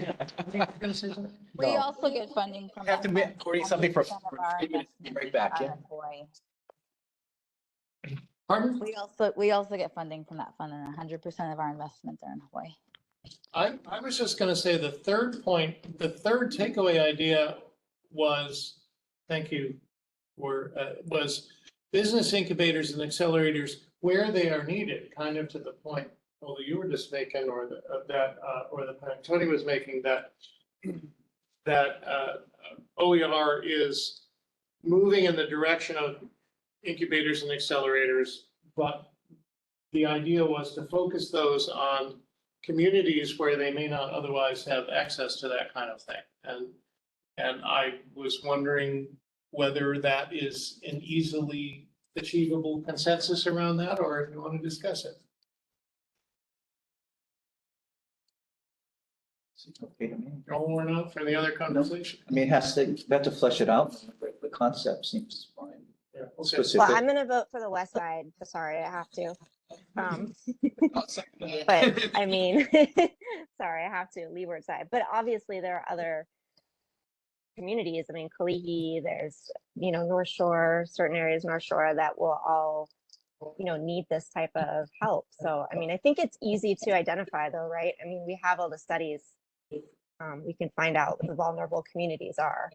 No. also get funding from. Have to that be fund. according something for 100% of our 3 minutes, be investments right back, are yeah. in Hawaii. Pardon? We also get funding from that fund, and 100% of our investments are in Hawaii. I was just gonna say the third point, the third takeaway idea was, thank you, was business incubators and accelerators where they are needed, kind of to the point, although you were just making, or the point Tony was making, that OER is moving in the direction of incubators and accelerators, but the idea was to focus those on communities where they may not otherwise have access to that kind of thing. And I was wondering whether that is an easily achievable consensus around that, or if you want to discuss it. Okay to me. Or not for the other conversation. I mean, we have to flesh it out, but the concept seems fine. Yeah, okay. Specific. Well, I'm gonna vote for the west side. Sorry, I have to. But I mean, sorry, I have to, leeward side. But obviously there are other communities. I mean, Kalihi, there's, North Shore, certain areas North Shore that will all, need this type of help. So, I mean, I think it's easy to identify though, right? I mean, we have all the studies. We can find out what the vulnerable communities are.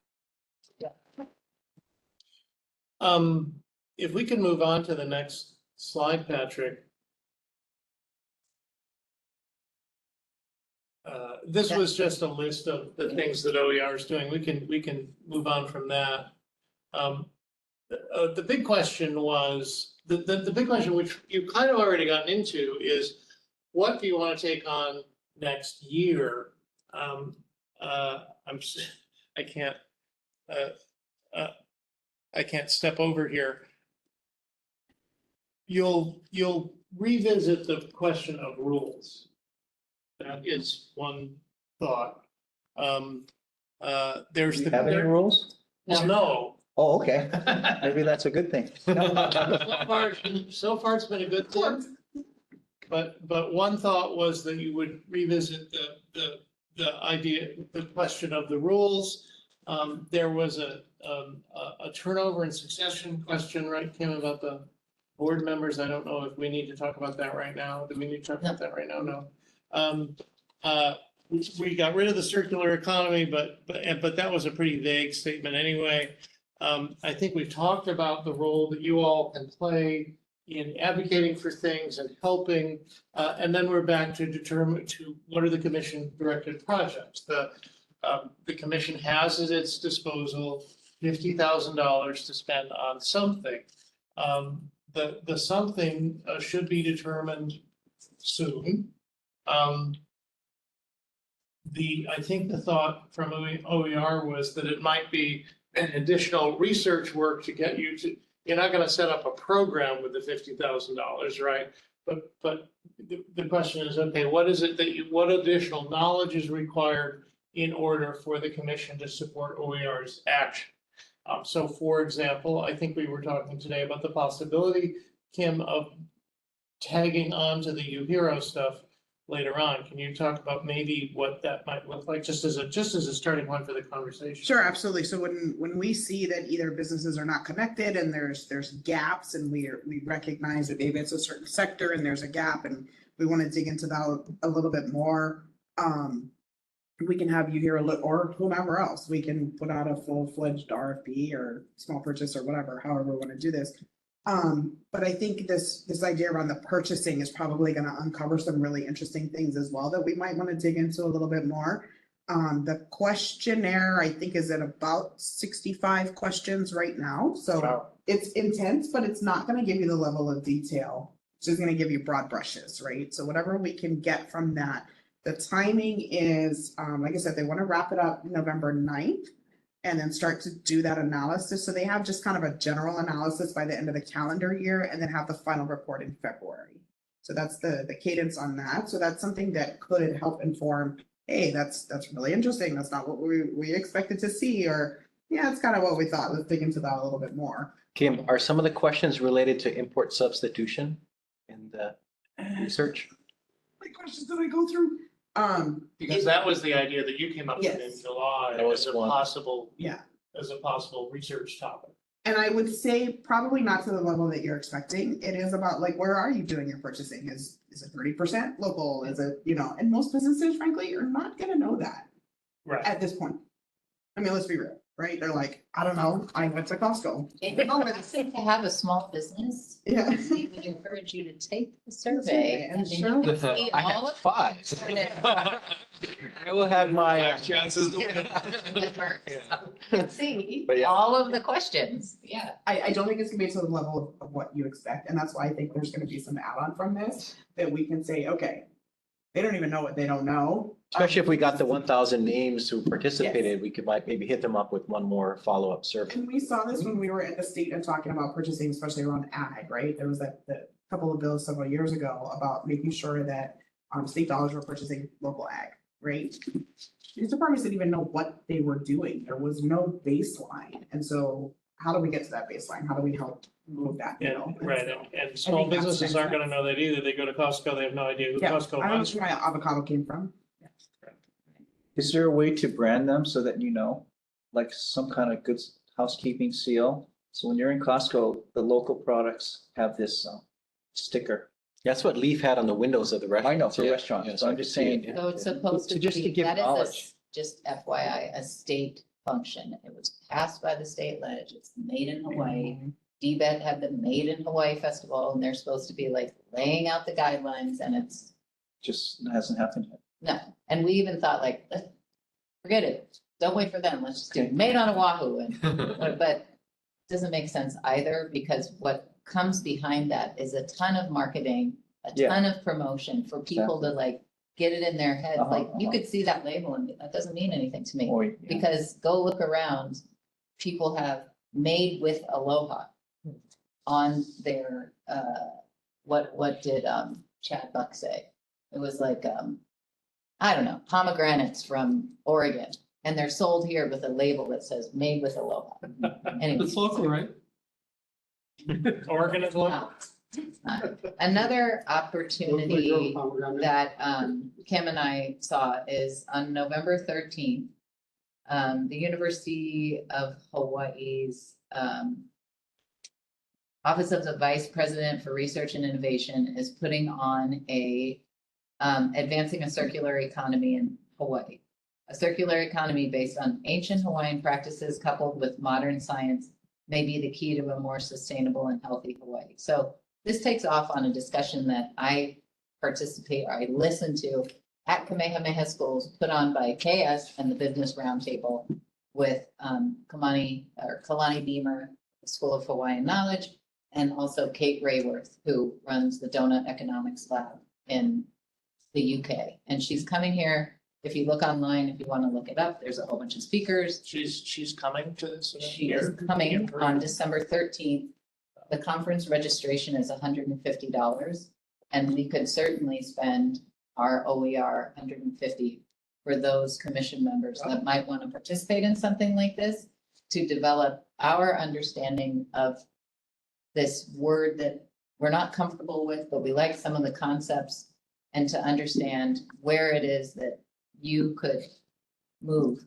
If we can move on to the next slide, Patrick. This was just a list of the things that OER is doing. We can move on from that. The big question was, the big question, which you've kind of already gotten into, is what do you want to take on next year? I can't step over here. You'll revisit the question of rules. That is one thought. There's Do we have any rules? Well, no. Oh, okay. Maybe that's a good thing. So far it's been a good thing. But one thought was that you would revisit the idea, the question of the rules. There was a turnover and succession question, right, Kim, about the board members. I don't know if we need to talk about that right now. Do we need to talk about that right now? No. We got rid of the circular economy, but that was a pretty vague statement anyway. I think we've talked about the role that you all can play in advocating for things and helping, and then we're back to determine what are the commission directed projects. The commission has at its disposal $50,000 to spend on something. The something should be determined soon. I think the thought from OER was that it might be an additional research work to get you to, you're not gonna set up a program with the $50,000, right? But the question is, okay, what is it what additional knowledge is required in order for the commission to support OER's action? So for example, I think we were talking today about the possibility, Kim, of tagging on to the UHERO stuff later on. Can you talk about maybe what that might look like, just as a starting point for the conversation? Sure, absolutely. So when we see that either businesses are not connected and there's gaps, and we recognize that maybe it's a certain sector and there's a gap, and we want to dig into that a little bit more, we can have you here or whomever else. We can put out a full-fledged RFP or small purchase or whatever, however we want to do this. But I think this idea around the purchasing is probably going to uncover some really interesting things as well that we might want to dig into a little bit more. The questionnaire, I think, is at about 65 questions right now. So wow. It's intense, but it's not going to give you the level of detail. It's just going to give you broad brushes, right? So whatever we can get from that. The timing is, like I said, they want to wrap it up November 9th and then start to do that analysis. So they have just kind of a general analysis by the end of the calendar year and then have the final report in February. So that's the cadence on that. So that's something that could help inform, hey, that's really interesting. That's not what we expected to see, or yeah, it's kind of what we thought. Let's dig into that a little bit more. Kim, are some of the questions related to import substitution in the research? What questions did I go through? Because that was the idea that you came up with in July as a possible, yeah, as a possible research topic. And I would say probably not to the level that you're expecting. It is about like, where are you doing your purchasing? Is it 30% local? Is it, and most businesses, frankly, are not going to know that at this point. I mean, let's be real, right? They're like, I don't know. I went to Costco. To have a small business, yeah, we would encourage you to take the survey and then show. you can see I all have of 5. I will have my chances. see But yeah. all of the questions. Yeah. I don't think it's gonna be to the level of what you expect. And that's why I think there's gonna be some add-on from this that we can say, okay, they don't even know what they don't know. Especially if we got the 1,000 names who participated, we could maybe hit them up with one more follow-up survey. And we saw this when we were in the state and talking about purchasing, especially around ag, right? There was the couple of bills several years ago about making sure that state dollars were purchasing local ag, right? These departments didn't even know what they were doing. There was no baseline. And so how do we get to that baseline? How do we help move that? Yeah, right, and small that's businesses next aren't gonna know that either. They go to Costco, they have no idea who Yeah, Costco I don't know was. where my avocado came from. Is there a way to brand them so that you know, like some kind of good housekeeping seal? So when you're in Costco, the local products have this sticker. That's what Leaf had on the windows of the restaurant. I know, for restaurants, so I'm just saying. So it's supposed to Just to be, give that is a knowledge. just FYI, a state function. It was passed by the state leg. It's made in Hawaii. DBET had the Made in Hawaii Festival, and they're supposed to be like laying out the guidelines, and it's, Just hasn't happened yet. no. And we even thought like, forget it. Don't wait for them. Let's just do Made on Oahu. And, but it doesn't make sense either, because what comes behind that is a ton of marketing, a Yeah. ton of promotion for people to like get it in their head. Uh-huh, Like you uh-huh. could see that label and that doesn't mean anything to me. Or, yeah. Because go look around, people have made with aloha on their, what did Chad Buck say? It was like, I don't know, pomegranates from Oregon, and they're sold here with a label that says made with aloha. Anyway. It's local, right? Oregon is local. No, it's not. Another opportunity that Kim and I saw is on November 13th. The University of Hawaii's Office of the Vice President for Research and Innovation is putting on a advancing a circular economy in Hawaii. A circular economy based on ancient Hawaiian practices coupled with modern science may be the key to a more sustainable and healthy Hawaii. So this takes off on a discussion that I participate, or I listen to at Kamehameha Schools, put on by KS and the Business Roundtable with Kalani Beamer, the School of Hawaiian Knowledge, and also Kate Rayworth, who runs the Donut Economics Lab in the UK. And she's coming here. If you look online, if you want to look it up, there's a whole bunch of speakers. She's coming to this event She is here? coming on December 13th. The conference registration is $150, and we could certainly spend our OER $150 for those commission members that might want to participate in something like this, to develop our understanding of this word that we're not comfortable with, but we like some of the concepts, and to understand where it is that you could move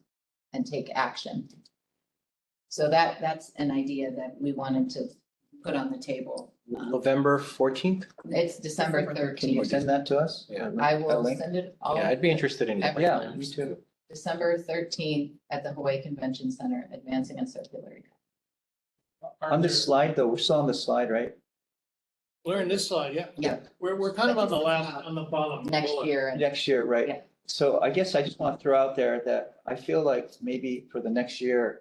and take action. So that's an idea that we wanted to put on the table. November 14th? It's December Can you 13th. send that to us? Yeah. I A will link? send it all. Yeah, I'd be interested in. Everyone. Yeah, me too. December 13th at the Hawaii Convention Center, Advancing a Circular Economy. On this slide, though, we're still on the slide, right? We're in this slide, yeah. Yeah. We're kind of on the last, on the bottom. Next bullet. year. and- Next year, right? Yeah. So I guess I just want to throw out there that I feel like maybe for the next year,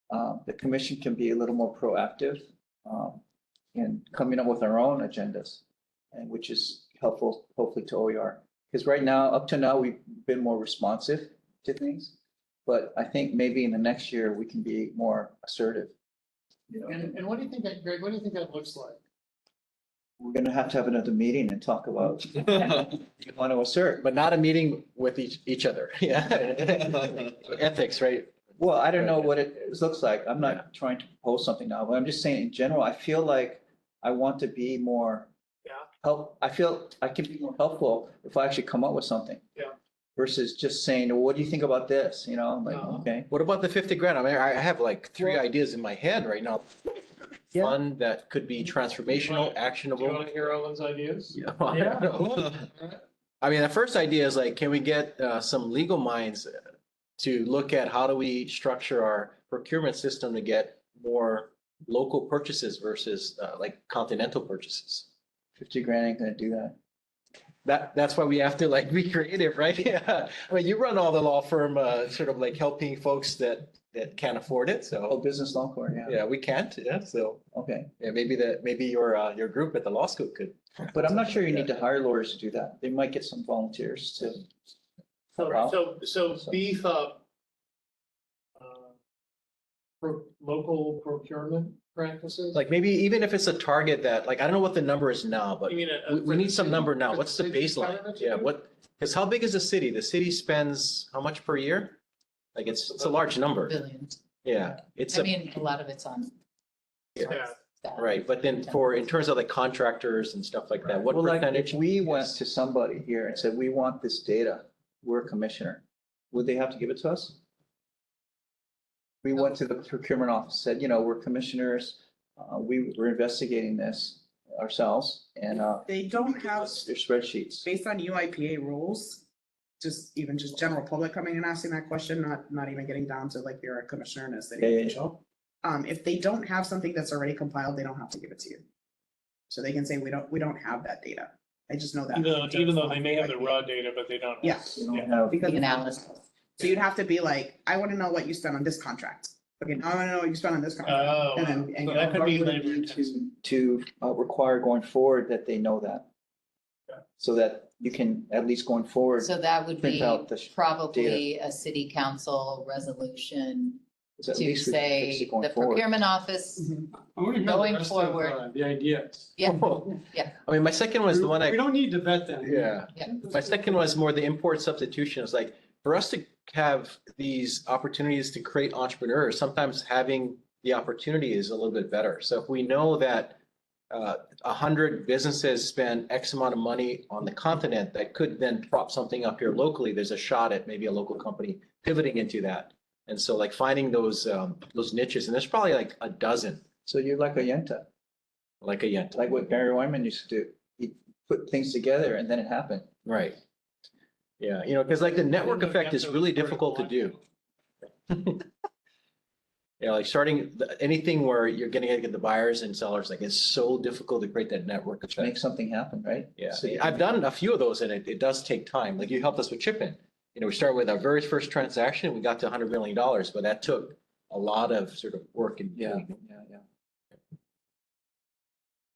the commission can be a little more proactive in coming up with our own agendas, and which is helpful, hopefully to OER. Because right now, up to now, we've been more responsive to things. But I think maybe in the next year, we can be more assertive. You know, And what do you think that, Greg, what do you think that looks like? we're gonna have another meeting and talk about, you want to assert. But not a meeting with each other. Yeah. Ethics, right? Well, I don't know what it looks like. I'm not trying to propose something now, but I'm just saying in general, I feel like I want to be more. Yeah. I feel I can be more helpful if I actually come up with something. Yeah. Versus just saying, well, what do you think about this? You know, I'm like, okay. What about the 50 grand? I mean, I have like three ideas in my head right now. Yeah. One that could be transformational, Do you actionable. want to hear Owen's ideas? Yeah, I don't know. I mean, the first idea is like, can we get some legal minds to look at how do we structure our procurement system to get more local purchases versus like continental purchases? 50 grand ain't gonna do that. That's why we have to like be creative, right? Yeah. I mean, you run all the law firm, sort of like helping folks that can't afford it. Oh, So business law court, yeah. yeah, we can't. Yeah. So Okay, yeah, maybe your group at the law school could. but I'm not sure you need to hire lawyers to do that. They might get some volunteers to. So beef up local procurement practices? Like maybe even if it's a target that, like, I don't know what the number is now, but You mean we need some number now. for What's the city baseline? government, Yeah, mean? what, because how big is the city? The city spends how much per year? Like it's a large number. Billions. Yeah, it's I a, mean, a lot of it's on. Yeah. staff. right, but then in terms of like contractors and stuff like that, what Well, like, percentage? if we went to somebody here and said, we want this data, we're a commissioner, would they have to give it to us? We went to the procurement office, said, we're commissioners, we're investigating this ourselves, and, They don't have, their spreadsheets. based on UIPA rules, just general public coming and asking that question, not even getting down to like you're a commissioner in a city Yeah, yeah, yeah. official. If they don't have something that's already compiled, they don't have to give it to you. So they can say, we don't have that data. I just know that. Even though they may have the raw data, but they don't. Yeah. We don't have- Because The analysis. so you'd have to be like, I want to know what you spent on this contract. Okay, now I want to know what you spent on this contract. Oh, And then, and so you know, that could what be would it labor be intensive. To require going forward that they know that. Yeah. So that you can, at least going forward, So that would print be out the probably a city council resolution at to least we can fix say it going the forward. procurement office. I want to hear the Going rest of forward. the ideas. Yeah, I mean, my second was the one We don't need to vet them. yeah. yeah. My second was more the import substitution. It's like, for us to have these opportunities to create entrepreneurs, sometimes having the opportunity is a little bit better. So if we know that 100 businesses spend X amount of money on the continent that could then prop something up here locally, there's a shot at maybe a local company pivoting into that. And so like finding those niches, and there's probably like a dozen, So you're like a Yenta, like a Yenta. like what Barry Wyman used to do. He put things together and then it happened. Right. Yeah, because like the network effect is really difficult to do. Yeah, like starting anything where you're getting to get the buyers and sellers, like it's so difficult to create that network Make effect. something happen, right? Yeah, So you- I've done a few of those and it does take time. Like you helped us with Chipin. We started with our very first transaction, we got to $100 million, but that took a lot of sort of work and. Yeah, yeah.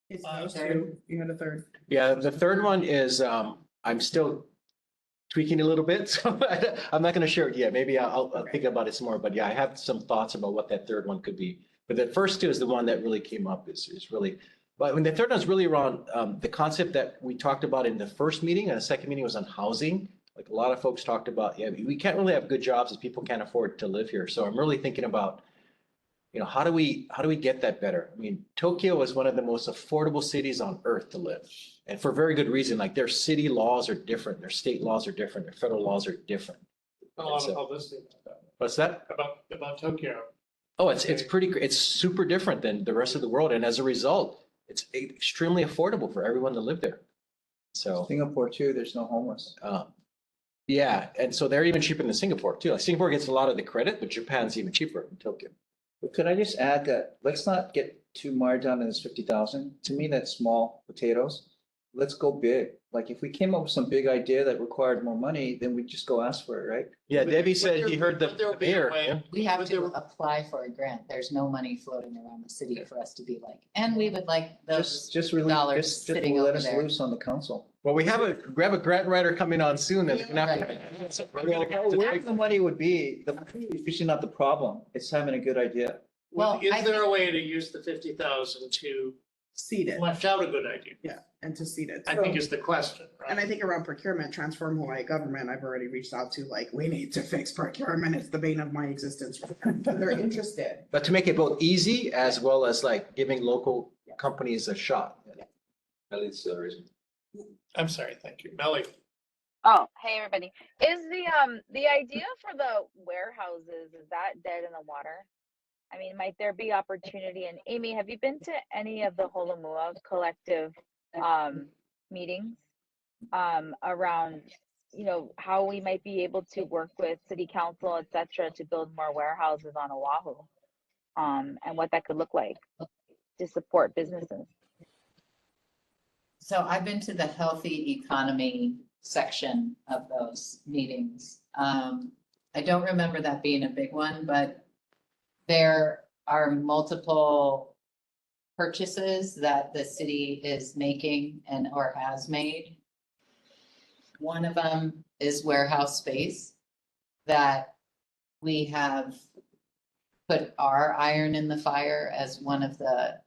It's those two. You had a third. Yeah, the third one is, I'm still tweaking a little bit, so I'm not gonna share it yet. Maybe I'll think about it some more, but yeah, I have some thoughts about what that third one could be. But the first two is the one that really came up is really, but when the third one is really around, the concept that we talked about in the first meeting, and the second meeting was on housing. Like a lot of folks talked about, yeah, we can't really have good jobs if people can't afford to live here. So I'm really thinking about, how do we get that better? I mean, Tokyo is one of the most affordable cities on earth to live. And for very good reason, like their city laws are different, their state laws are different, their federal laws are different. A lot of publicity What's that? about Tokyo. Oh, it's it's super different than the rest of the world. And as a result, it's extremely affordable for everyone to live there. So, Singapore too, there's no homeless. yeah, and so they're even cheaper than Singapore too. Like Singapore gets a lot of the credit, but Japan's even cheaper than Tokyo. But could I just add that, let's not get too mired down in this 50,000. To me, that's small potatoes. Let's go big. Like if we came up with some big idea that required more money, then we just go ask for it, right? Yeah, Debbie said he heard the But there'll be a mayor. way. Yeah. We have But to there- apply for a grant. There's no money floating around the city for us to be like, and we would like those. Just really, dollars just sitting let over us there. loose on the council. Well, we have a grant writer coming on soon that's gonna have Where the money would be, the money is usually not the problem. It's having a good idea. Well, Is I there a think- way to use the 50,000 to Seed it. flesh out a good idea? Yeah, and to seed it. I think is the question, And I right? think around procurement, transform Hawaii government, I've already reached out to like, we need to fix procurement. It's the bane of my existence. But they're interested. But to make it both easy as well as like giving local companies a shot. At least the reason. I'm sorry, thank you. Melly. Oh, hey everybody. Is the idea for the warehouses, is that dead in the water? I mean, might there be opportunity? And Amy, have you been to any of the Holomua collective meetings around, how we might be able to work with city council, et cetera, to build more warehouses on Oahu? And what that could look like to support businesses. So I've been to the healthy economy section of those meetings. I don't remember that being a big one, but there are multiple purchases that the city is making or has made. One of them is warehouse space that we have put our iron in the fire as one of the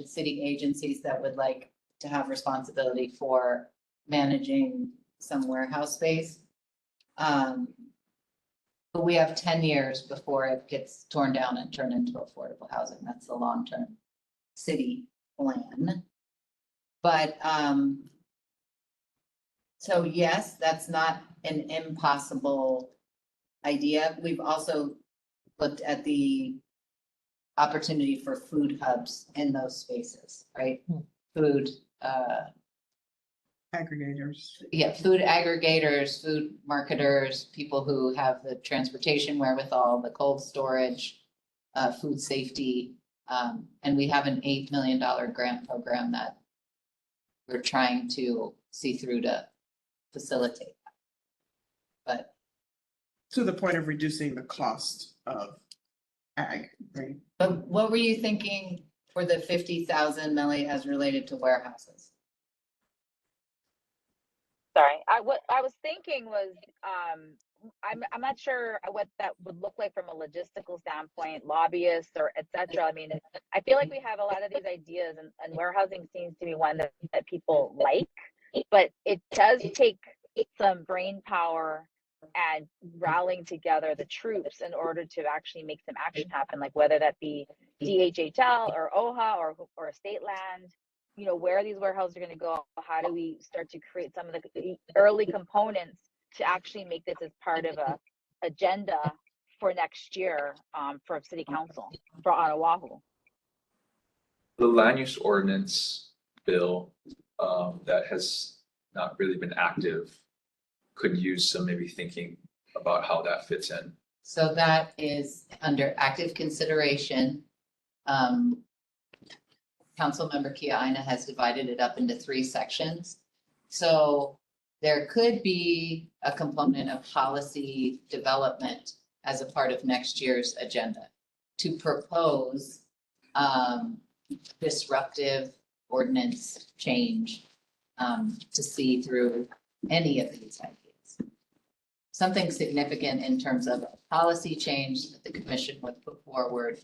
city agencies that would like to have responsibility for managing some warehouse space. But we have 10 years before it gets torn down and turned into affordable housing. That's the long-term city plan. But, so yes, that's not an impossible idea. We've also looked at the opportunity for food hubs in those spaces, right? Food, Aggregators. yeah, food aggregators, food marketers, people who have the transportation wherewithal, the cold storage, food safety. And we have an $8 million grant program that we're trying to see through to facilitate. But To the point of reducing the cost of ag, right? But what were you thinking for the 50,000, Melly, as related to warehouses? Sorry, what I was thinking was, I'm not sure what that would look like from a logistical standpoint, lobbyists or et cetera. I mean, I feel like we have a lot of these ideas and warehousing seems to be one that people like, but it does take some brain power and rallying together the troops in order to actually make some action happen, like whether that be DHHL or OHA or state land. You know, where these warehouses are going to go, how do we start to create some of the early components to actually make this as part of a agenda for next year for city council for on Oahu. The land use ordinance bill that has not really been active could use some maybe thinking about how that fits in. So that is under active consideration. Councilmember Kiaina has divided it up into 3 sections. So there could be a component of policy development as a part of next year's agenda to propose disruptive ordinance change to see through any of these ideas. Something significant in terms of policy change that the commission would put forward.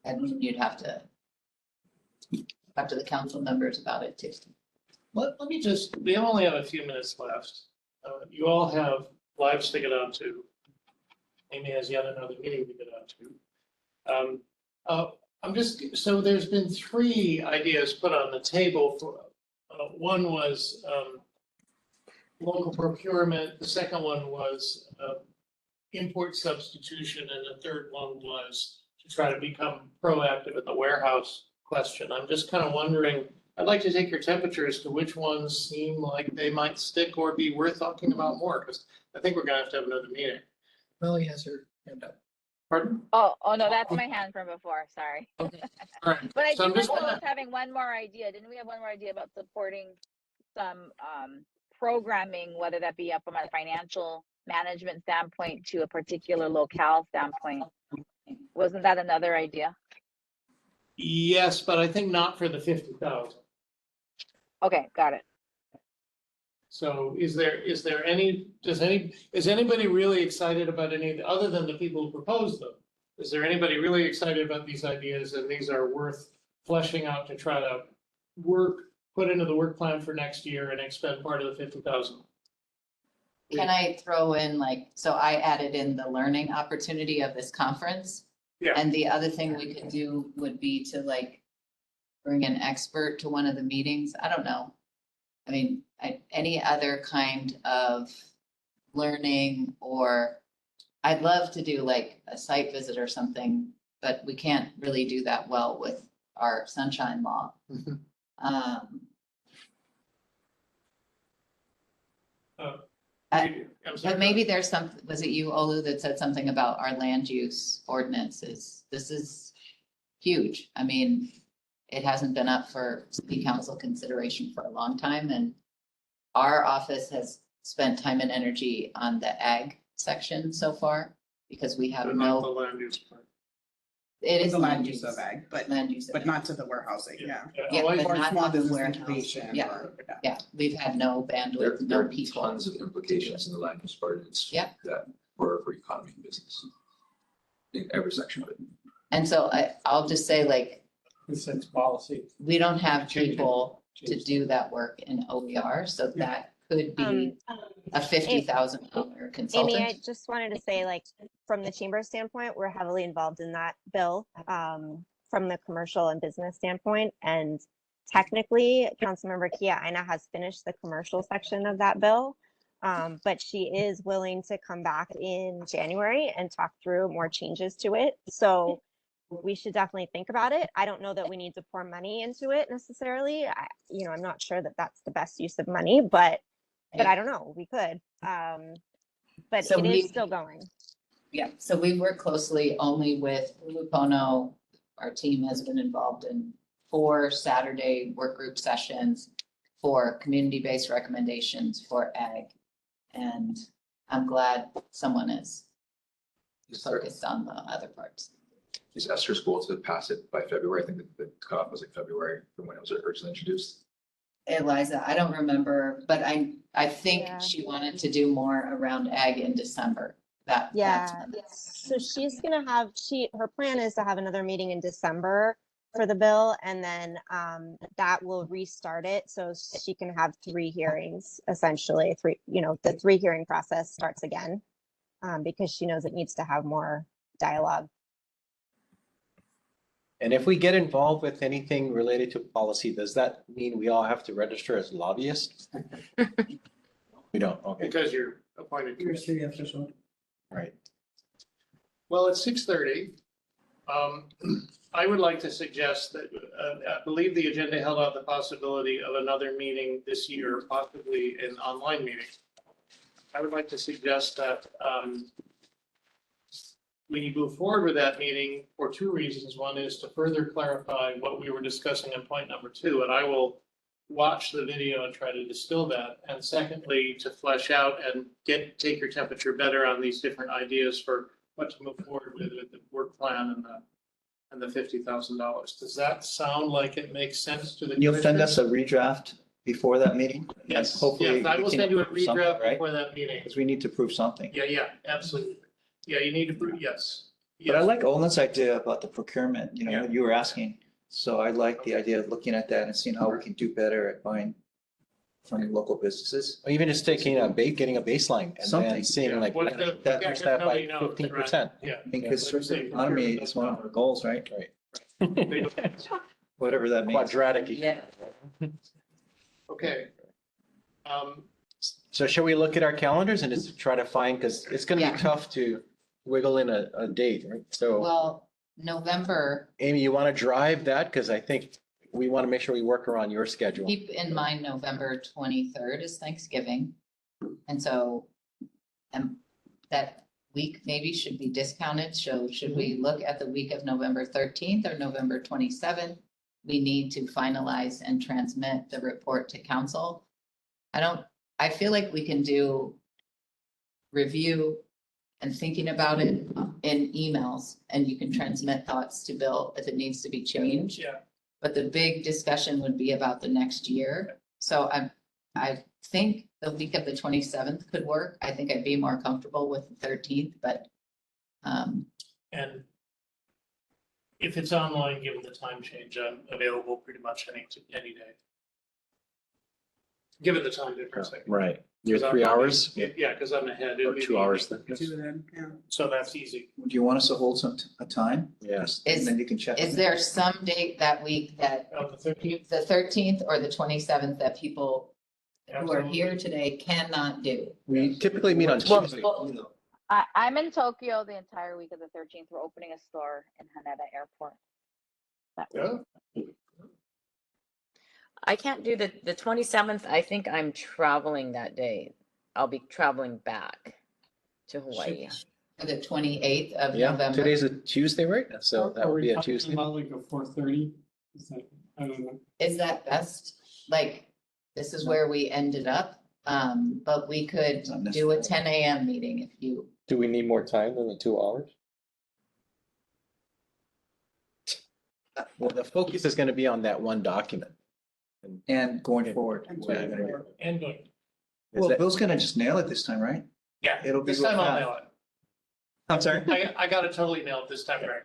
And you'd have to talk to the council members about it too. Let me just, we only have a few minutes left. You all have lives to get on to. Amy has yet another meeting to get on to. I'm just, so there's been 3 ideas put on the table for, one was local procurement, the second one was import substitution, and the third one was to try to become proactive in the warehouse question. I'm just kind of wondering, I'd like to take your temperature as to which ones seem like they might stick or be worth talking about more, because I think we're gonna have to have another meeting. Melly has her hand up. Pardon? Oh no, that's my hand from before, sorry. Okay. All right. But I So I'm do just remember gonna- us having one more idea. Didn't we have one more idea about supporting some programming, whether that be up from a financial management standpoint to a particular locale standpoint? Wasn't that another idea? Yes, but I think not for the 50,000. Okay, got it. So is anybody really excited about any, other than the people who proposed them? Is there anybody really excited about these ideas and these are worth fleshing out to try to put into the work plan for next year and expend part of the 50,000? Can I throw in so I added in the learning opportunity of this conference. Yeah. And the other thing we could do would be to bring an expert to one of the meetings. I don't know. I mean, any other kind of learning, or I'd love to do a site visit or something, but we can't really do that well with our sunshine law. I'm sorry. But maybe there's was it you, Olu, that said something about our land use ordinances? This is huge. I mean, it hasn't been up for city council consideration for a long time, and our office has spent time and energy on the ag section so far because we have But not the no, land use part. it is The land use of ag, land use. of but ag. not to the warehousing, yeah. Yeah, Oh, but Or not small to the business warehouse. incubation. Yeah. or- Yeah, we've had no There bandwidth, there no are people. tons of implications in the land use ordinance. Yeah. That for economy and business. In every section of it. And so I'll just say It's policy. we don't have Change it. people to Change do that work in OER, so that could be a $50,000 Amy, I consultant? just wanted to say, like, from the chamber standpoint, we're heavily involved in that bill, from the commercial and business standpoint. And technically, Councilmember Kia Aina has finished the commercial section of that bill. But she is willing to come back in January and talk through more changes to it. So we should definitely think about it. I don't know that we need to pour money into it necessarily. I'm not sure that that's the best use of money, but I don't know, we could. But So it we- is still going. Yeah, so we work closely only with Ulupono. Our team has been involved in 4 Saturday work group sessions for community-based recommendations for ag. And I'm glad someone is focused on the other parts. Is Esther's goal to pass it by February? I think the cutoff was like February from when it was originally introduced. Eliza, I don't remember, but I think Yeah. she wanted to do more around ag in December. That's Yeah, when- so she's gonna have, her plan is to have another meeting in December for the bill, and then that will restart it, so she can have 3 hearings, essentially, the 3 hearing process starts again, because she knows it needs to have more dialogue. And if we get involved with anything related to policy, does that mean we all have to register as lobbyists? We don't, okay, Because you're appointed. Your city official. right. Well, it's 6:30. I would like to suggest that, I believe the agenda held out the possibility of another meeting this year, possibly an online meeting. I would like to suggest that we move forward with that meeting for 2 reasons. One is to further clarify what we were discussing in point number 2, and I will watch the video and try to distill that. And secondly, to flesh out and take your temperature better on these different ideas for what to move forward with the work plan and the $50,000. Does that sound like it makes sense to the? You'll send us commissioners? a redraft before that meeting? Yes, Hopefully. yes, I will we can send you a approve something, redraft right? before that meeting. Because we need to prove something. Yeah, absolutely. Yeah, you need to prove, yes. But I Yes. like Olin's idea about the procurement, Yeah. you were asking. So I like the idea of looking at that and seeing how we can do better at buying from local businesses. Or even just taking getting a baseline and then Something, seeing Yeah. like, What's the- that- yeah, reduce that by nobody knows, right? 15%. Yeah. Because circular economy is one of our goals, right? Right. Whatever that means. Quadratic. Yeah, Okay. So shall we look at our calendars and just try to find, because it's gonna Yeah. be tough to wiggle in a date, right? So well, November, Amy, you want to drive that? Because I think we want to make sure we work around your schedule. keep in mind, November 23rd is Thanksgiving. And so, that week maybe should be discounted. So should we look at the week of November 13th or November 27th? We need to finalize and transmit the report to council. I feel like we can do review and thinking about it in emails, and you can transmit thoughts to Bill if it needs to be changed. Yeah. But the big discussion would be about the next year. So I think the week of the 27th could work. I think I'd be more comfortable with the 13th, but And if it's online, given the time change, I'm available pretty much any day. Given the time difference. Right. You're 'Cause I'm 3 not- hours Yeah, because I'm ahead. or 2 hours then? Do then, yeah. So that's easy. Do you want us to hold a time? Yes. And then you can check. is there some date that week that The 13th. the 13th or the 27th that people who are Absolutely. here today cannot do? We typically meet on Well, Tuesday. I'm in Tokyo the entire week of the 13th. We're opening a store in Haneda Airport. That week. Yeah. I can't do the 27th. I think I'm traveling that day. I'll be traveling back to Hawaii. For the 28th of Yeah, November. today's a Tuesday, right? So that Are would we be a talking Tuesday. about like a 4:30? I don't know. Is that best? Like, this is where we ended up, but we could Not do a necessarily. 10 AM meeting if you, Do we need more time than the 2 hours? Well, the focus is gonna be on that one document. And going forward. And what are you going gonna do? forward. And going, Is Well, that- Bill's gonna just nail it this time, right? yeah. It'll be This real time I'll fast. nail it. I'm sorry? I got it totally nailed this time, right?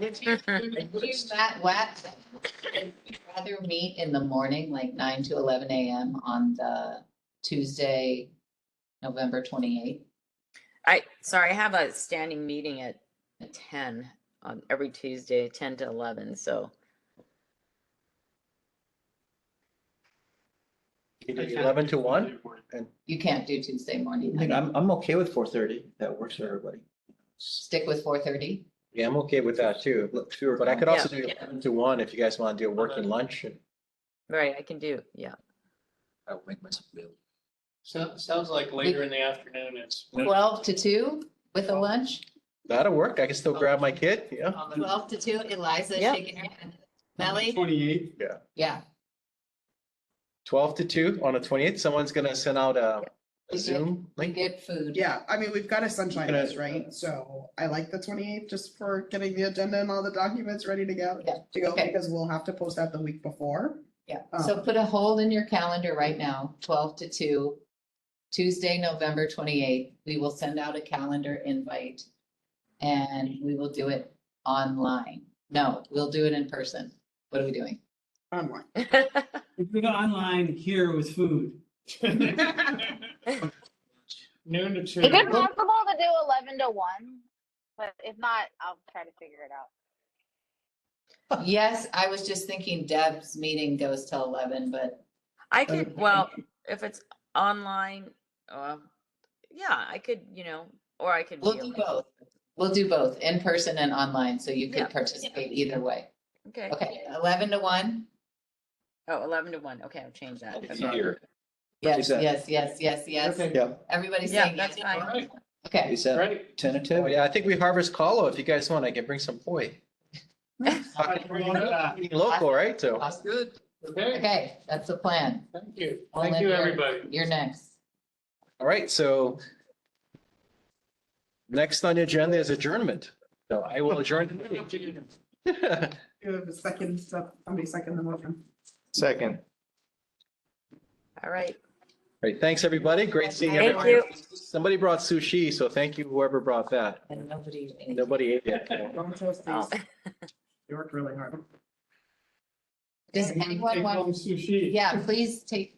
Did you that wet? Would you rather meet in the morning, like 9 to 11 AM on the Tuesday, November 28th. Sorry, I have a standing meeting at 10 on every Tuesday, 10 to 11, so. Either 11 to 1? And You can't do Tuesday morning. I think honey. I'm okay with 4:30. That works for everybody. Stick with 4:30. yeah, I'm okay with that too. Sure, but I could also Yeah. do 11 to 1 if you guys want to do a working lunch. Right, I can do, yeah. I will make myself available. So, sounds like later in the afternoon, it's. 12 to 2 with a lunch. That'll work. I can still grab my kid. Yeah. 12 to 2, Eliza Yep. shaking her head. Melly? 28th. Yeah. 12 to 2 on the 28th. Someone's going to send out a Zoom We link. get food. Yeah, I mean, we've got a sunshine list, right? So I like the 28th just for getting the agenda and all the documents ready to go. Yeah, To go okay. because we'll have to post that the week before. Yeah, so put a hold in your calendar right now, 12 to 2, Tuesday, November 28th. We will send out a calendar invite and we will do it online. No, we'll do it in person. What are we doing? Online. If we go online here with food. Noon to 2. Is it possible to do 11 to 1? But if not, I'll try to figure it out. Yes, I was just thinking Deb's meeting goes till 11, but I could, well, if it's online, yeah, I could, or I could. we'll be do away. both. We'll do both, in person and online, so you Yeah. can participate either way. Okay. Okay, 11 to 1? Oh, 11 to 1. Okay, I'll change that. I'll be Okay. here. Yes, that? yes. Okay. Yeah. Everybody's Yeah, saying that's yes. fine. All right, Okay, Is that great. tentative? Oh, yeah, I think we harvest kalo. If you guys want, I can bring some poi. Local, right? So. That's good. Okay, okay, that's the plan. thank you. Well, Thank then you, you're- everybody. You're next. All right, so next on the agenda is adjournment. So I will adjourn. the meeting. You have a second, somebody second the motion. Second. All right. All right, thanks, everybody. Great seeing Thank everybody. you. Somebody brought sushi, so thank you, whoever brought that. And nobody. Nobody ate it. Don't toast Oh. these. You worked really hard. Does anyone Take want, home sushi. yeah, please take